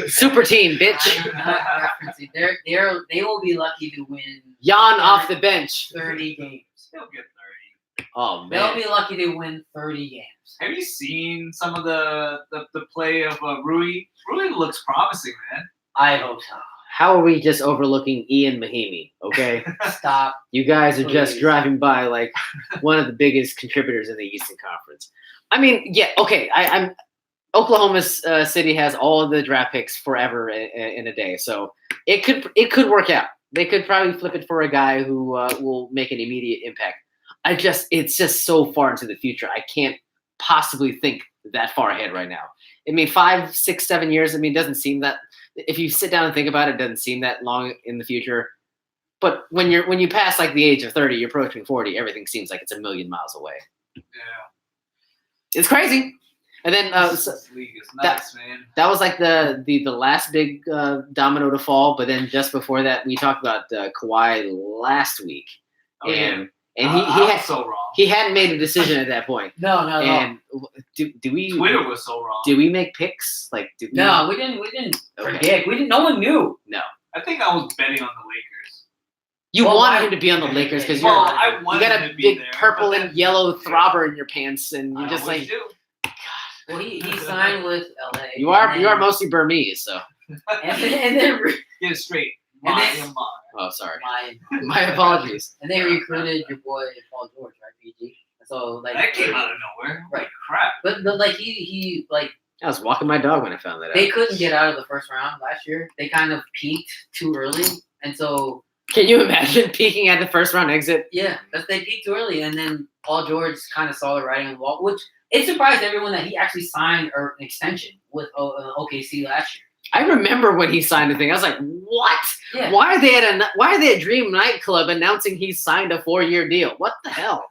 Super team, bitch. I am not referencing. They will be lucky to win. Jan off the bench. 30 games. They'll get 30. Oh man. They'll be lucky to win 30 games. Have you seen some of the play of Rui? Rui looks promising, man. I hope so. How are we just overlooking Ian Mahimi? Okay, stop. You guys are just driving by like one of the biggest contributors in the Eastern Conference. I mean, yeah, okay. I'm Oklahoma City has all of the draft picks forever in a day, so it could work out. They could probably flip it for a guy who will make an immediate impact. it's just so far into the future. I can't possibly think that far ahead right now. I mean, 5, 6, 7 years. I mean, it doesn't seem that. If you sit down and think about it, it doesn't seem that long in the future. But when you pass like the age of 30, you're approaching 40. Everything seems like it's a million miles away. Yeah. It's crazy. And then This league is nuts, man. that was like the last big domino to fall. But then just before that, we talked about Kawhi last week, Oh, and I was so wrong. he hadn't made a decision at that point. No. And do we Twitter was so wrong. Did we make picks? Like did we, No, we didn't Okay. predict. We didn't. No one knew. I think I was betting on the Lakers. You Well, wanted I- him to be on the Lakers because Well, you I wanted got him a to be big there, purple but and then- yellow throbber in your pants, and I you're just always like do. Well, he signed with LA. you are mostly Burmese. So and then Get it straight. And My, then- my. oh sorry, my my apologies. and they recruited your boy Paul George, right? PG. So like That came out of nowhere. Right. Crap. But like he like I was walking my dog when I found that out. they couldn't get out of the first round last year. They kind of peaked too early, and so Can you imagine peeking at the first round exit? yeah, they peaked too early, and then Paul George kind of saw the writing on the wall, which it surprised everyone that he actually signed an extension with OKC last year. I remember when he signed the thing. I was like, "What? Yeah. Why are they at Dream nightclub announcing he signed a 4-year deal? What the hell?"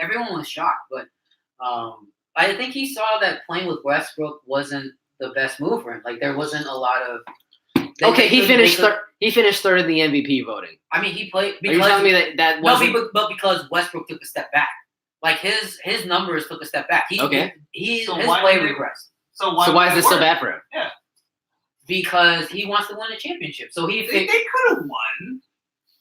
Everyone was shocked, but I think he saw that playing with Westbrook wasn't the best move for him. Like there wasn't a lot of. He finished third in the MVP voting. I mean, he played Are you because telling me that wasn't but because Westbrook took a step back. Like his numbers took a step back. So His why play did they- regressed So so why is did this it so work? bad for him? because he wants to win a championship. So he They figured could have won.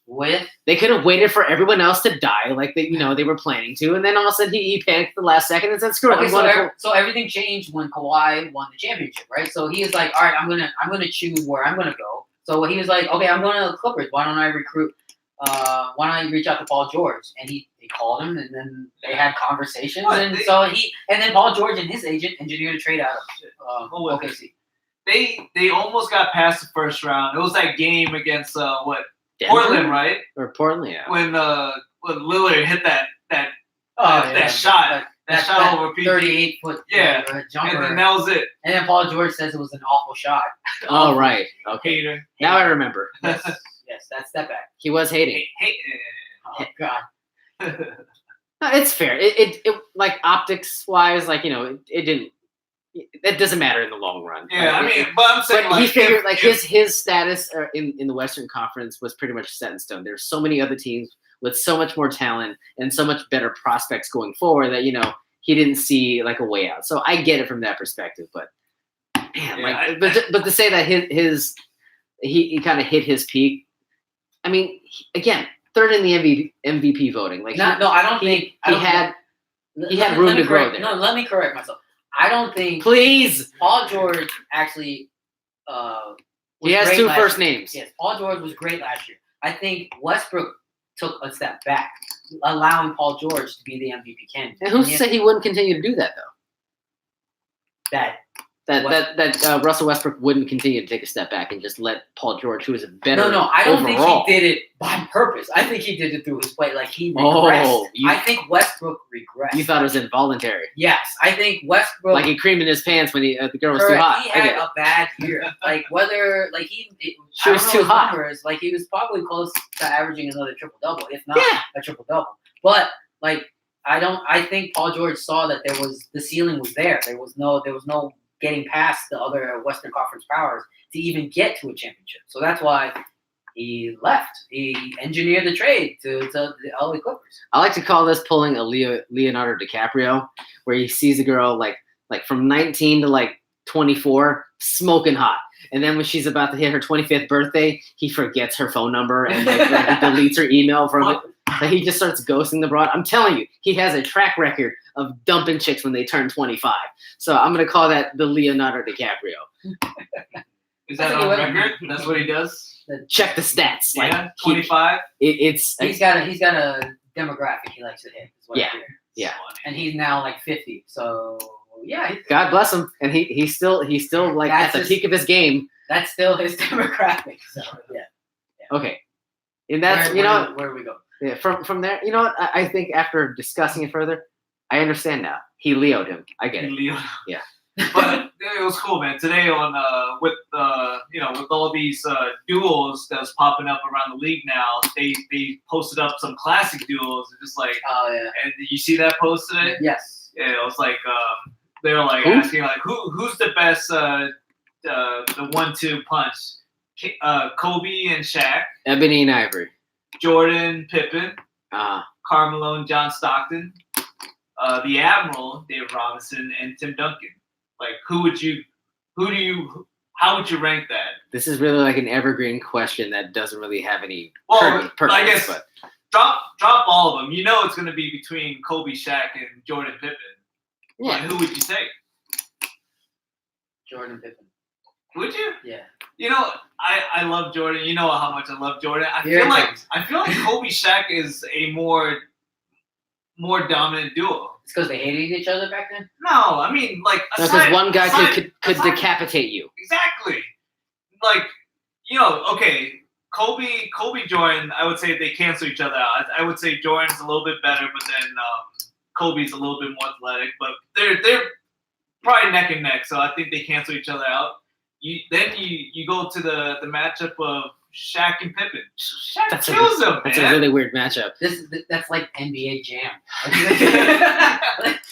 with They could have waited for everyone else to die like they were planning to, and then all of a sudden he panicked the last second and said, "Screw it, okay. I'm going to." So everything changed when Kawhi won the championship, right? So he is like, all right, I'm gonna choose where I'm gonna go. So he was like, okay, I'm going to the Clippers. Why don't I recruit? Why don't I reach out to Paul George? And he called him, and then they had conversations, What? and then Paul George and his agent engineered a trade out of OKC. They almost got past the first round. It was that game against Denver? Portland, right? Or Portland, yeah. When Lillard hit that That shot. That shot over PG. 38-foot Yeah. jumper. And then that was it. And then Paul George says it was an awful shot. Oh, right. Okay. Hater. Now I remember. Yes, that step back. He was hating. Hey. Oh God. No, it's fair. It like optics wise, like it didn't. It doesn't matter in the long run. Yeah, Like, I mean, but I'm saying but he figured if- like his status in the Western Conference was pretty much set in stone. There's so many other teams with so much more talent and so much better prospects going forward that he didn't see like a way out. So I get it from that perspective, but man, Yeah, but to say that he kind of hit his peak. I mean, again, third in the MVP voting. Like I don't think he had room to grow there. No, let me correct myself. I don't think Please. Paul George actually. He has great 2 last first year. names. Yes, Paul George was great last year. I think Westbrook took a step back, allowing Paul George to be the MVP candidate. And who said he wouldn't continue to do that though? That Russell Westbrook wouldn't continue to take a step back and just let Paul George, who is a better No, I don't overall. think he did it by purpose. I think he did it through his play. Like he regressed. I think Westbrook regressed. You thought it was involuntary. Yes, I think Westbrook. Like he creamed in his pants when the girl was too correct, hot. He I had get it. a bad year. Like whether like She I was don't know too his hot. numbers, like he was probably close to averaging another triple double, if not Yeah. a triple double. But like I think Paul George saw that the ceiling was there. There was no getting past the other Western Conference powers to even get to a championship. So that's why he left. He engineered the trade to the LA Clippers. I like to call this pulling a Leonardo DiCaprio, where he sees a girl like from 19 to like 24, smoking hot. And then when she's about to hit her 25th birthday, he forgets her phone number and like deletes her email from it. Like he just starts ghosting the broad. I'm telling you, he has a track record of dumping chicks when they turn 25. So I'm gonna call that the Leonardo DiCaprio. Is that on record? That's what he does? Check the stats. Like Yeah, 25. it's He's got a demographic he likes to hit. Is what I Yeah. hear. Yeah. And he's now like 50. So yeah, God bless him, and he's still like That's at the his- peak of his game. that's still his demographic. So yeah. Okay, and that's where do we go? Yeah, from there, you know what? I think after discussing it further, I understand now. He Leo'd him. I get it. Leo. Yeah. But it was cool, man. Today on with with all these duels that was popping up around the league now, they posted up some classic duels. Just like, Oh yeah. and did you see that post today? Yes. Yeah, it was like they were like Who? asking like who's the best the 1-2 punch? Kobe and Shaq, Ebony and Ivory. Jordan, Pippen, Uh, Carmelo and John Stockton, the Admiral, Dave Robinson, and Tim Duncan. Like, how would you rank that? this is really like an evergreen question that doesn't really have any Well, purpose. I guess But drop all of them. You know it's going to be between Kobe, Shaq, and Jordan Pippen. yeah, Like, who would you say? Jordan Pippen. Would you? Yeah. You know, I love Jordan. You know how much I love Jordan. I Yeah. feel like Kobe Shaq is a more dominant duo. It's because they hated each other back then. No, I mean like because one guy could aside- decapitate you. Exactly. Like, you know, okay, Kobe Jordan, I would say they cancel each other out. I would say Jordan's a little bit better, but then Kobe's a little bit more athletic. But they're probably neck and neck, so I think they cancel each other out. You go to the matchup of Shaq and Pippen. Shaq kills him, That's man. a really weird matchup. That's like NBA Jam.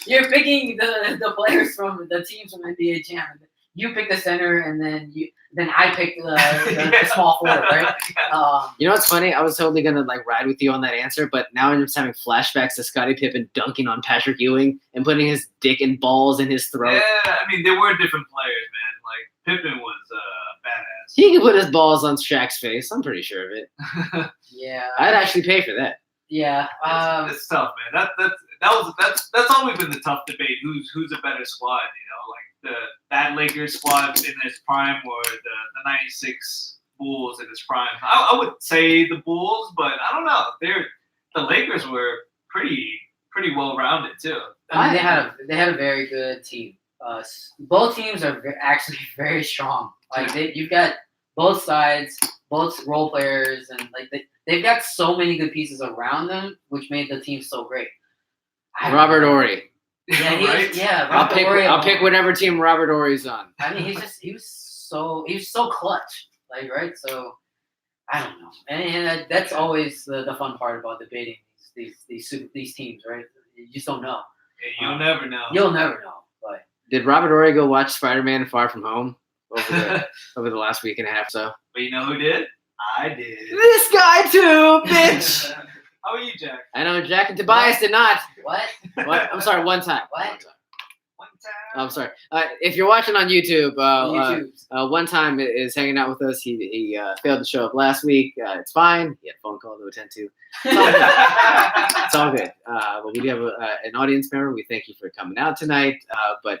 You're picking the players from the teams from NBA Jam. You pick the center, and then I pick the small forward, right? You know what's funny? I was totally gonna like ride with you on that answer, but now I'm just having flashbacks to Scottie Pippen dunking on Patrick Ewing and putting his dick and balls in his throat. Yeah, I mean they were different players, man. Like Pippen was badass. He could put his balls on Shaq's face. I'm pretty sure of it. Yeah. I'd actually pay for that. Yeah. It's tough, man. That's always been the tough debate. Who's a better squad? You know, like that Lakers squad in its prime or the '96 Bulls in its prime. I would say the Bulls, but I don't know. The Lakers were pretty well rounded too. I mean, they had a very good team. Both teams are actually very strong. Like you've got both sides, both role players, and like they've got so many good pieces around them, which made the team so great. Robert Horry. Yeah, right? I'll pick whatever team Robert Horry's on. I mean, he was so clutch, like right. So I don't know, and that's always the fun part about debating these teams, right? You just don't know. Yeah, you'll never know. You'll never know. But Did Robert Horry go watch Spider-Man Far From Home over the last week and a half? So But you know who did? I did. this guy too, bitch. How are you, Jack? I know Jack and Tobias did not. what? What? I'm sorry. One time. What? One time. I'm sorry. If you're watching on YouTube, YouTube. One Time is hanging out with us. He failed to show up last week. It's fine. He had a phone call to attend to. It's all good. But we do have an audience member. We thank you for coming out tonight. But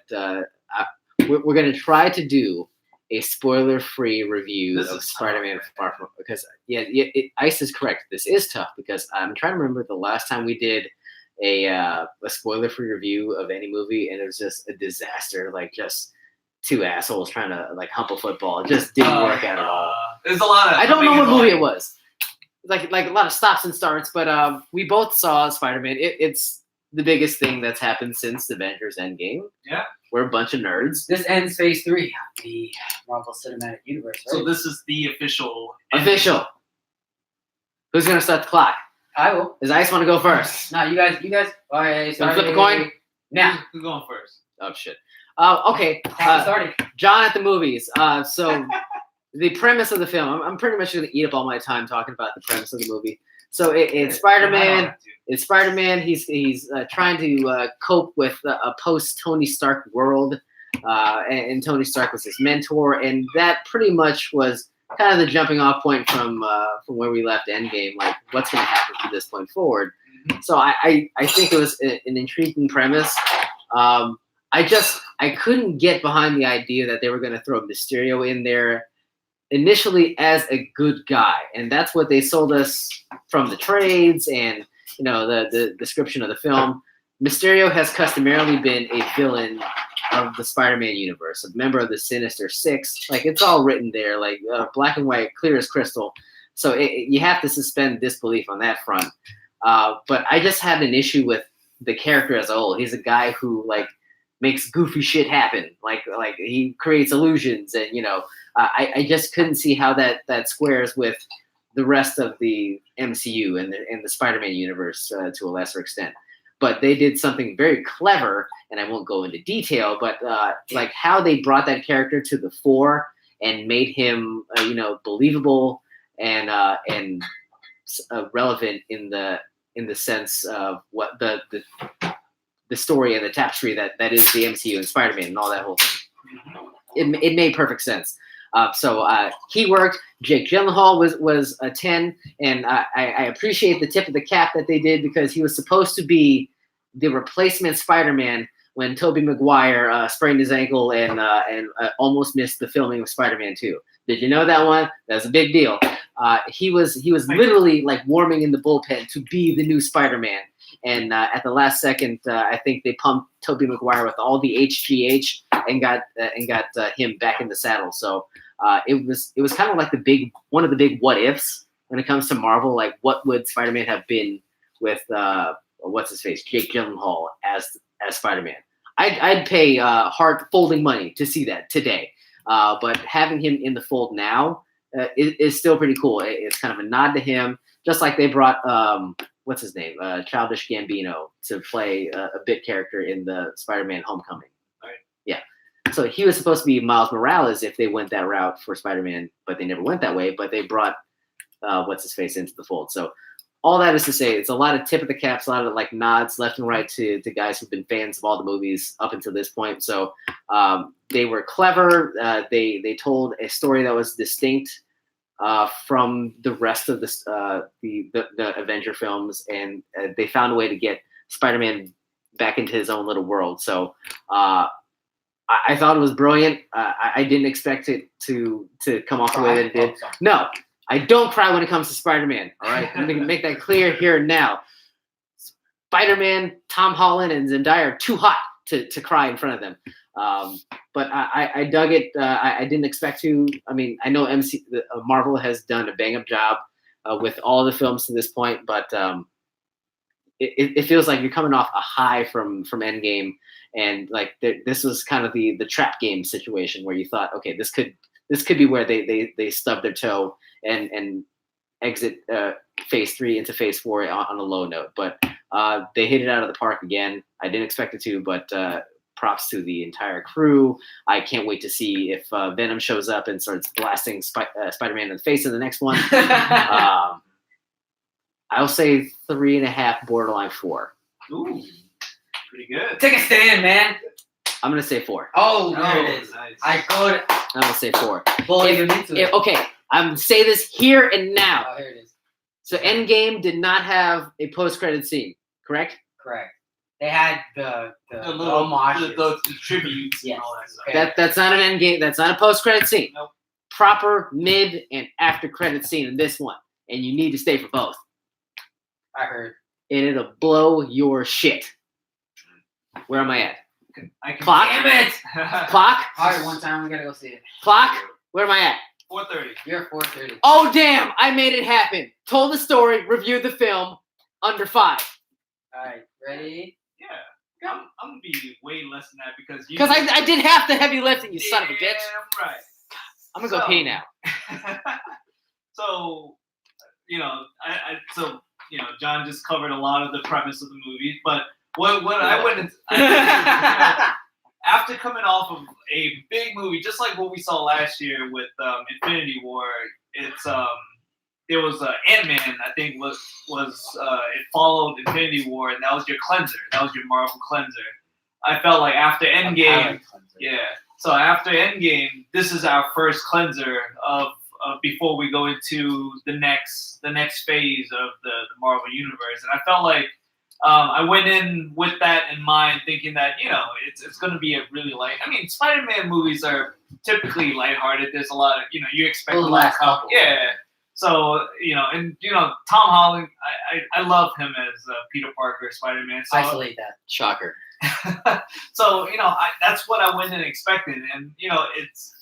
we're going to try to do a spoiler-free review This of is Spider-Man tough, Far From, because Ice is correct. This is tough because I'm trying to remember the last time we did a spoiler-free review of any movie, and it was just a disaster. Like just two assholes trying to like hump a football. It just didn't work out at all. There's a lot of. I don't know what movie it was. Like a lot of stops and starts, but we both saw Spider-Man. It's the biggest thing that's happened since Avengers Endgame. Yeah. We're a bunch of nerds. This ends Phase 3 of the Marvel Cinematic Universe, right? So this is the official. Official. Who's gonna start the clock? I will. Does Ice want to go first? No, you guys. All right, Wanna flip a coin? Now, Who's going first? Oh shit. Okay. time started. John at the movies. So the premise of the film. I'm pretty much gonna eat up all my time talking about the premise of the movie. So it's Spider-Man. It's Spider-Man. He's trying to cope with a post Tony Stark world, and Tony Stark was his mentor, and that pretty much was kind of the jumping off point from where we left Endgame. Like, what's going to happen from this point forward? Mhm. So I think it was an intriguing premise. I couldn't get behind the idea that they were going to throw Mysterio in there initially as a good guy, and that's what they sold us from the trades and the description of the film. Mysterio has customarily been a villain of the Spider-Man universe, a member of the Sinister Six. Like, it's all written there, like black and white, clear as crystal. So you have to suspend disbelief on that front. But I just had an issue with the character as a whole. He's a guy who like makes goofy shit happen. Like he creates illusions, and I just couldn't see how that squares with the rest of the MCU and the Spider-Man universe to a lesser extent. But they did something very clever, and I won't go into detail, but like how they brought that character to the fore and made him, believable and relevant in the sense of what the story and the tapestry that is the MCU and Spider-Man and all that whole thing. It made perfect sense. So he worked. Jake Gyllenhaal was a 10, and I appreciate the tip of the cap that they did, because he was supposed to be the replacement Spider-Man when Tobey Maguire sprained his ankle and almost missed the filming of Spider-Man 2. Did you know that one? That's a big deal. He was literally like warming in the bullpen to be the new Spider-Man, and at the last second, I think they pumped Tobey Maguire with all the HGH and got him back in the saddle. So it was kind of like one of the big what ifs when it comes to Marvel. Like, what would Spider-Man have been with what's his face, Jake Gyllenhaal as Spider-Man? I'd pay heart folding money to see that today. But having him in the fold now is still pretty cool. It's kind of a nod to him, just like they brought what's his name, Childish Gambino, to play a bit character in the Spider-Man Homecoming. Right. Yeah. So he was supposed to be Miles Morales if they went that route for Spider-Man, but they never went that way. But they brought what's his face into the fold. So all that is to say, it's a lot of tip of the caps, a lot of like nods left and right to guys who've been fans of all the movies up until this point. So they were clever. They told a story that was distinct from the rest of the Avenger films, and they found a way to get Spider-Man back into his own little world. So I thought it was brilliant. I didn't expect it to come off the way that it did. No. I don't cry when it comes to Spider-Man, all right? I'm going to make that clear here and now. Spider-Man, Tom Holland, and Zendaya are too hot to cry in front of them. But I dug it. I didn't expect to. I mean, I know Marvel has done a bang-up job with all the films to this point, but it feels like you're coming off a high from Endgame, and like this was kind of the trap game situation where you thought, okay, this could be where they stub their toe and exit phase 3 into phase 4 on a low note. But they hit it out of the park again. I didn't expect it to, but props to the entire crew. I can't wait to see if Venom shows up and starts blasting Spider-Man in the face in the next one. I'll say 3.5, borderline 4. Ooh, pretty good. Take a stand, man. I'm going to say 4. Oh, there it is. Nice. I'm going to say 4. bullying him into it. Okay, I'm going to say this here and now. Oh, here it is. So Endgame did not have a post-credit scene, correct? Correct. They had the little homages. the tributes Yes. and all that stuff. Okay. That's not an Endgame. That's not a post-credit scene. Nope. Proper mid and after credit scene in this one, and you need to stay for both. I heard. And it'll blow your shit. Where am I at? I can Clock. Damn it! Clock. All right, one time we gotta go see it. Clock. Where am I at? 4:30. You're 4:30. Oh damn! I made it happen. Told the story. Reviewed the film. Under 5. All right, ready? Yeah. I'm gonna be way less than that because you. Because I did half the heavy lifting. You son of a bitch. Damn right. I'm gonna go pee now. So, John just covered a lot of the premise of the movie, but what I went into, after coming off of a big movie, just like what we saw last year with Infinity War, there was Ant-Man, I think it followed Infinity War, and that was your cleanser. That was your Marvel cleanser. I felt like after Endgame, so after Endgame, this is our first cleanser of before we go into the next phase of the Marvel universe, and I felt like I went in with that in mind, thinking that it's going to be a really light. I mean, Spider-Man movies are typically lighthearted. There's a lot of you expect a lot of couple. Yeah. So Tom Holland, I love him as Peter Parker, Spider-Man. So, Isolate that. Shocker. So that's what I went in expecting, and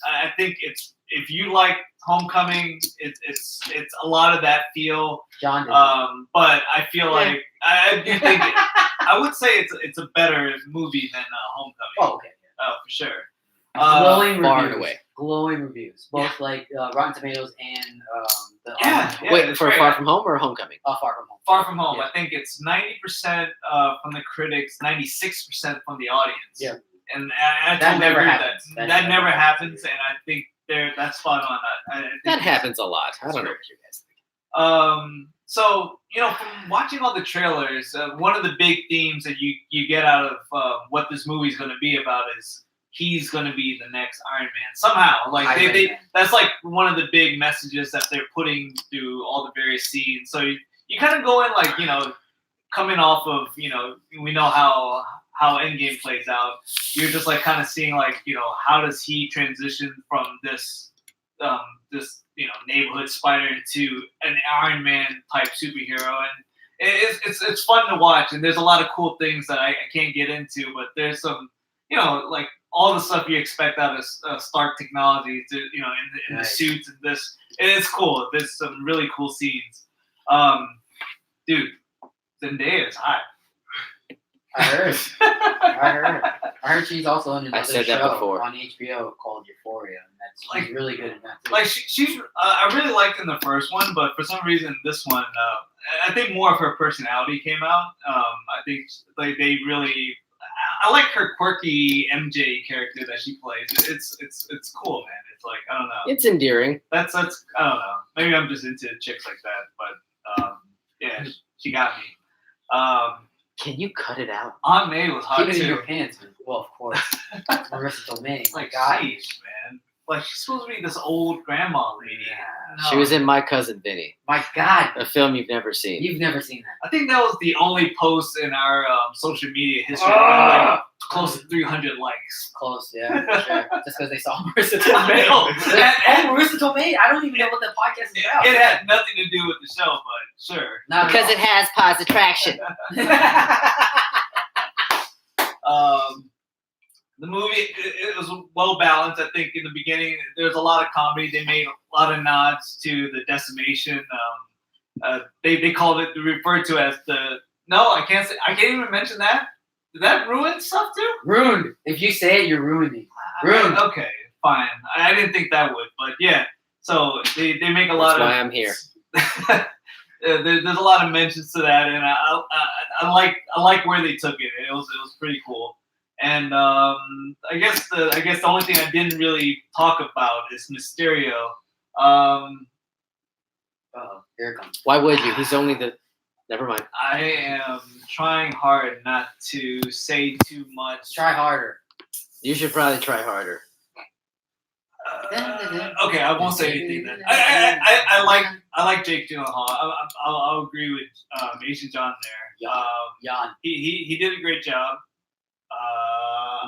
I think it's if you like Homecoming, it's a lot of that feel. John did. But I feel like I do think I would say it's a better movie than Homecoming. Oh, okay. For sure. Glowing far reviews. and away. Glowing reviews. Both like Rotten Tomatoes and the Wait, that's for right. Far From Home or Homecoming? Far From Home. Far From Home. Yeah. I think it's 90% from the critics, 96% from the audience. Yeah. And I That totally never agree with happens. That That never never happens, and I think that's spot on. I think That happens a lot. I don't know what you guys think. So from watching all the trailers, one of the big themes that you get out of what this movie's going to be about is he's going to be the next Iron Man somehow. Like Iron Man. that's like one of the big messages that they're putting through all the various scenes. So you kind of go in like coming off of we know how Endgame plays out. You're just like kind of seeing like how does he transition from this neighborhood spider into an Iron Man type superhero, and it's fun to watch. And there's a lot of cool things that I can't get into, but there's some like all the stuff you expect out of Stark Technology to in the suits and this. It's cool. There's some really cool scenes. Dude, Zendaya is hot. I heard she's also in another said that show before. on HBO called Euphoria, and she's Like- really good in that too. Like she's I really liked in the first one, but for some reason this one, I think more of her personality came out. I think like they really, I like her quirky MJ character that she plays. It's cool, man. It's like I don't know. It's endearing. That's I don't know. Maybe I'm just into chicks like that, but yeah, she got me. Can you cut it out? Aunt May was hot Keep it in too. your pants, man. Well, of course. Marissa Tomei. Like, God. sheesh, man. Like, she's supposed to be this old grandma lady. No. She was in My Cousin Vinny, My God, a film you've never seen. you've never seen that. I think that was the only post in our social media history. Ah! Like, close to 300 likes. Close, yeah, for sure. Just because they saw Marissa Tomei. No, Oh, Marissa Tomei. I don't even know what the podcast is about. It had nothing to do with the show, but sure. Not at Because all. it has positive attraction. The movie it was well balanced. I think in the beginning there's a lot of comedy. They made a lot of nods to the decimation. They called it referred to as the I can't even mention that. Did that ruin stuff too? Ruined. If you say it, you're ruining. Ruined. Okay, fine. I didn't think that would, but yeah. So they make a lot That's of. why I'm here. There's a lot of mentions to that, and I like where they took it. It was pretty cool. And I guess the only thing I didn't really talk about is Mysterio. Here it comes. Why would you? He's only the. Never mind. I am trying hard not to say too much. Try harder. You should probably try harder. Okay, I won't say anything then. I like Jake Gyllenhaal. I'll agree with Asian John there. Jan. He did a great job.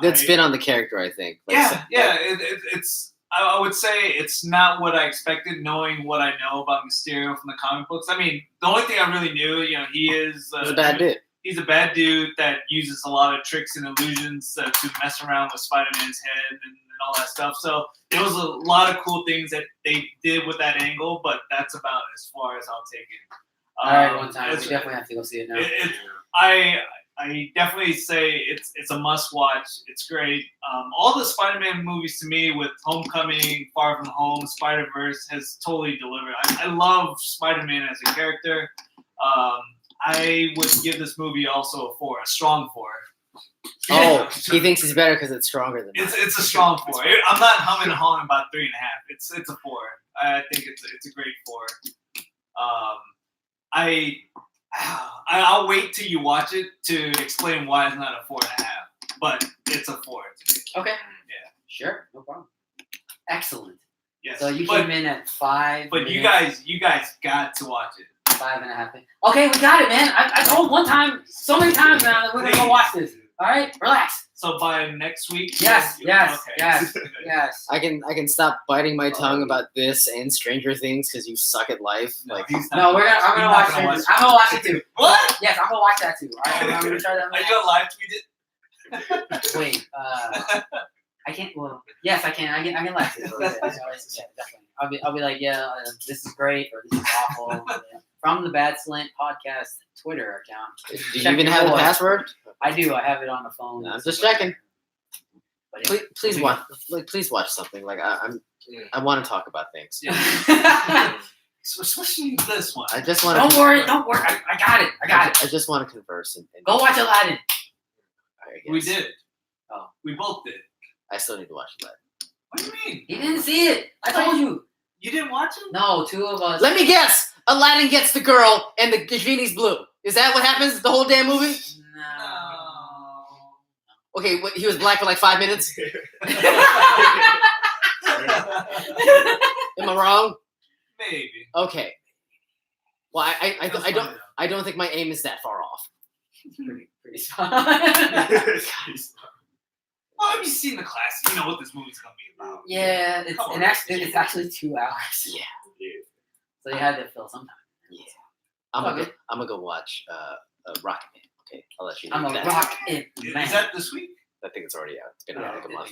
Good spin on the character, I think. Like, Yeah. It's. I would say it's not what I expected, knowing what I know about Mysterio from the comic books. I mean, the only thing I really knew, he is. He's a bad dude. He's a bad dude that uses a lot of tricks and illusions to mess around with Spider-Man's head and all that stuff. So there was a lot of cool things that they did with that angle, but that's about as far as I'll take it. All right, one time. We it's- definitely have to go see it now. I definitely say it's a must watch. It's great. All the Spider-Man movies to me, with Homecoming, Far From Home, Spider-Verse, has totally delivered. I love Spider-Man as a character. I would give this movie also a 4, a strong 4. Oh, he thinks he's better because it's stronger than mine. It's a strong 4. I'm not humming and hawing about 3.5. It's a 4. I think it's a great 4. I'll wait till you watch it to explain why it's not a 4.5, but it's a 4. Okay. Yeah. Sure. No problem. Excellent. Yes. So you but, came in at 5. But you guys got to watch it. 5.5. Okay, we got it, man. I told one time, so many times now that we're gonna go watch this. All right, relax. So by next week. Yes. Okay. Yes. I can stop biting my tongue about this and Stranger Things because you suck at life. No, Like, he's not No, gonna I'm gonna watch watch it. I'm gonna watch it too. What? Yes, I'm gonna watch that too. All right, I'm gonna try that. Are you gonna live tweet it? Wait, I can't. Well, yes, I can. I can live it. Yeah, I'll be like, yeah, this is great or this is awful. And then from the Badslant podcast Twitter account. Do you Check even your have the boys. password? I do. I have it on the phone. I'm just checking. But yeah. Please watch. Like, please watch something. Like I want to talk about things. So especially this one. I just want. Don't worry. I got it. I just want to converse and Go watch Aladdin. We did. Oh. We both did. I still need to watch that. What do you mean? He didn't see it. I told you. You didn't watch it? No, two of us. Let me guess. Aladdin gets the girl and the genie's blue. Is that what happens the whole damn movie? No. Okay, he was black for like 5 minutes. Am I wrong? Maybe. Okay. Well, I That's don't funny, I don't think my aim is that far off. Pretty spot. Well, have you seen the classic? You know what this movie's gonna be about. Yeah, it's actually 2 hours. Yeah. So you had to fill some time. Yeah. I'm gonna go watch Rocket Man. Okay, I'll let you know. I'm a that. rock it man. Is that this week? I think it's already out. It's been out like a month.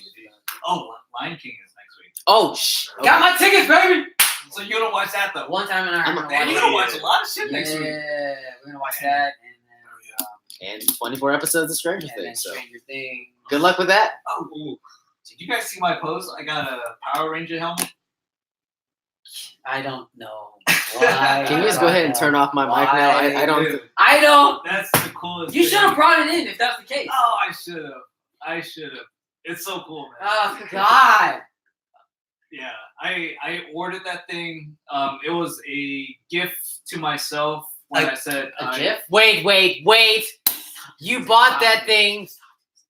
Oh, Lion King is next week. Oh shh. Okay. Got my tickets, baby. So you're gonna watch that though? One time and I are gonna Man, watch you're gonna watch a lot of shit Yeah, next week. we're gonna watch that And 24 episodes of Stranger and then Things. So Stranger Things. good luck with that. Oh, ooh. Did you guys see my post? I got a Power Ranger helmet. I don't know. Why? Can you just go ahead and turn off my mic now? I don't. Dude, I don't. that's the coolest. You thing. should have brought it in if that's the case. Oh, I should have. It's so cool, man. Oh God. Yeah, I ordered that thing. It was a gift to myself when I said A GIF? Wait. You bought that thing.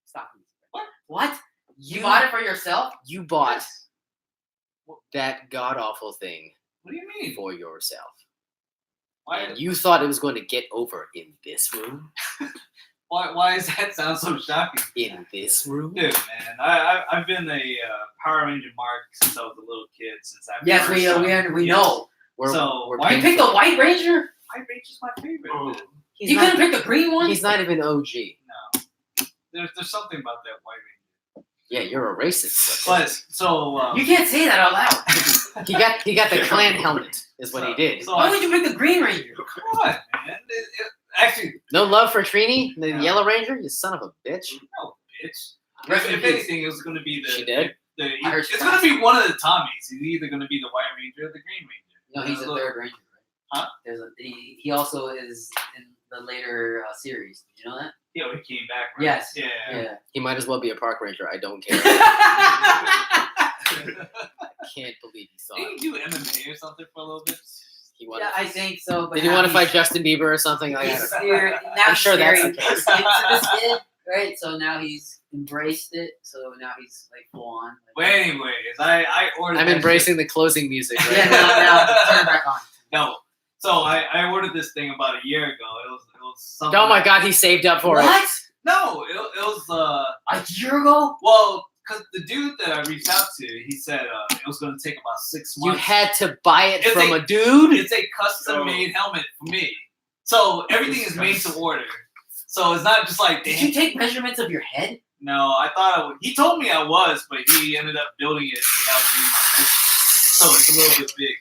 Stop. What? What? You bought it for yourself? You bought that god awful thing What do you mean? for yourself. Why? And you thought it was going to get over in this room? Why does that sound so shocking? In this room? Dude, man, I've been a Power Ranger mark since I was a little kid. Since I Yes, first saw it. we Yes. know. So, we're You picked the White Ranger? White Ranger's my favorite. Oh. Man. He's You not, couldn't pick the green one? he's not even OG. No, there's something about that White Ranger. Yeah, you're a racist. But so You can't say that out loud. he got the clan helmet, is what he did. So Why would you pick the Green Ranger? come on, man. Actually, No love for Trini, the No. Yellow Ranger? You son of a bitch. no, bitch. Rest in If peace. anything, it was going to be the. She did? I heard It's she going to be one of the Tommies. He's either going to be the White Ranger or the Green Ranger. No, he's a third Ranger, right? Huh? He also is in the later series. Did you know that? Yeah, he came back. Right? Yes. Yeah. He might as well be a park ranger. I don't care. Can't believe he thought. Didn't he do MMA or something for a little bit? He wanted, Yeah, I think so. But did he now want to he's- fight Justin Bieber or something? Like He's that? scared. Now I'm he's sure that's scared the case. into this kid, right? So now he's embraced it. So now he's like full on. Well, anyways, I ordered. I'm that embracing the closing music. Right Yeah, now turn it back on. shit. No. So I ordered this thing about a year ago. It was something. Oh my god, he saved up for What? it. No, it was A year ago? well, because the dude that I reached out to, he said it was going to take about 6 You months. had to buy it It's from a- a dude? It's a custom made helmet for me. So everything is made to order. So it's not just like Did you take measurements of your head? No, I thought I would. He told me I was, but he ended up building it without giving my measurements. So it's a little bit big.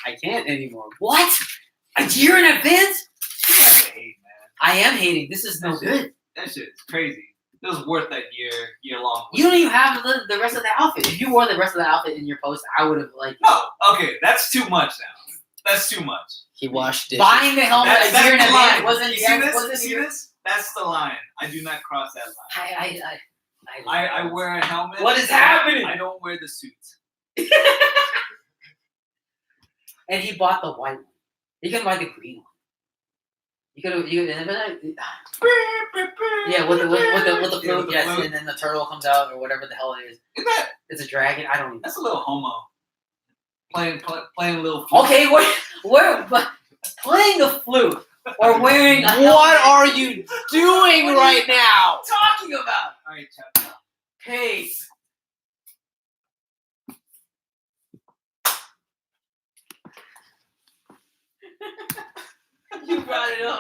I can't anymore. What? A year in advance? I hate, man. I am hating. This is no good. That shit is crazy. It was worth that year long. You don't even have the rest of the outfit. If you wore the rest of the outfit in your post, I would have like No, okay, that's too much now. That's too much. He washed dishes. buying the helmet That's a year in the line. advance. Wasn't You see this? wasn't You see this? That's the line. I do not cross that line. I wear a helmet. What is happening? I don't wear the suit. And he bought the white one. He couldn't buy the green one. You could have. Yeah, with the flute, with the yes, flute. and then the turtle comes out or whatever the hell it is. Is that? It's a dragon. I don't even. That's a little homo. Playing a little. Flute. Okay, we're playing the flute or wearing. A What helmet. are you doing right now? Talking about? All right, chap. Hey. You brought it up.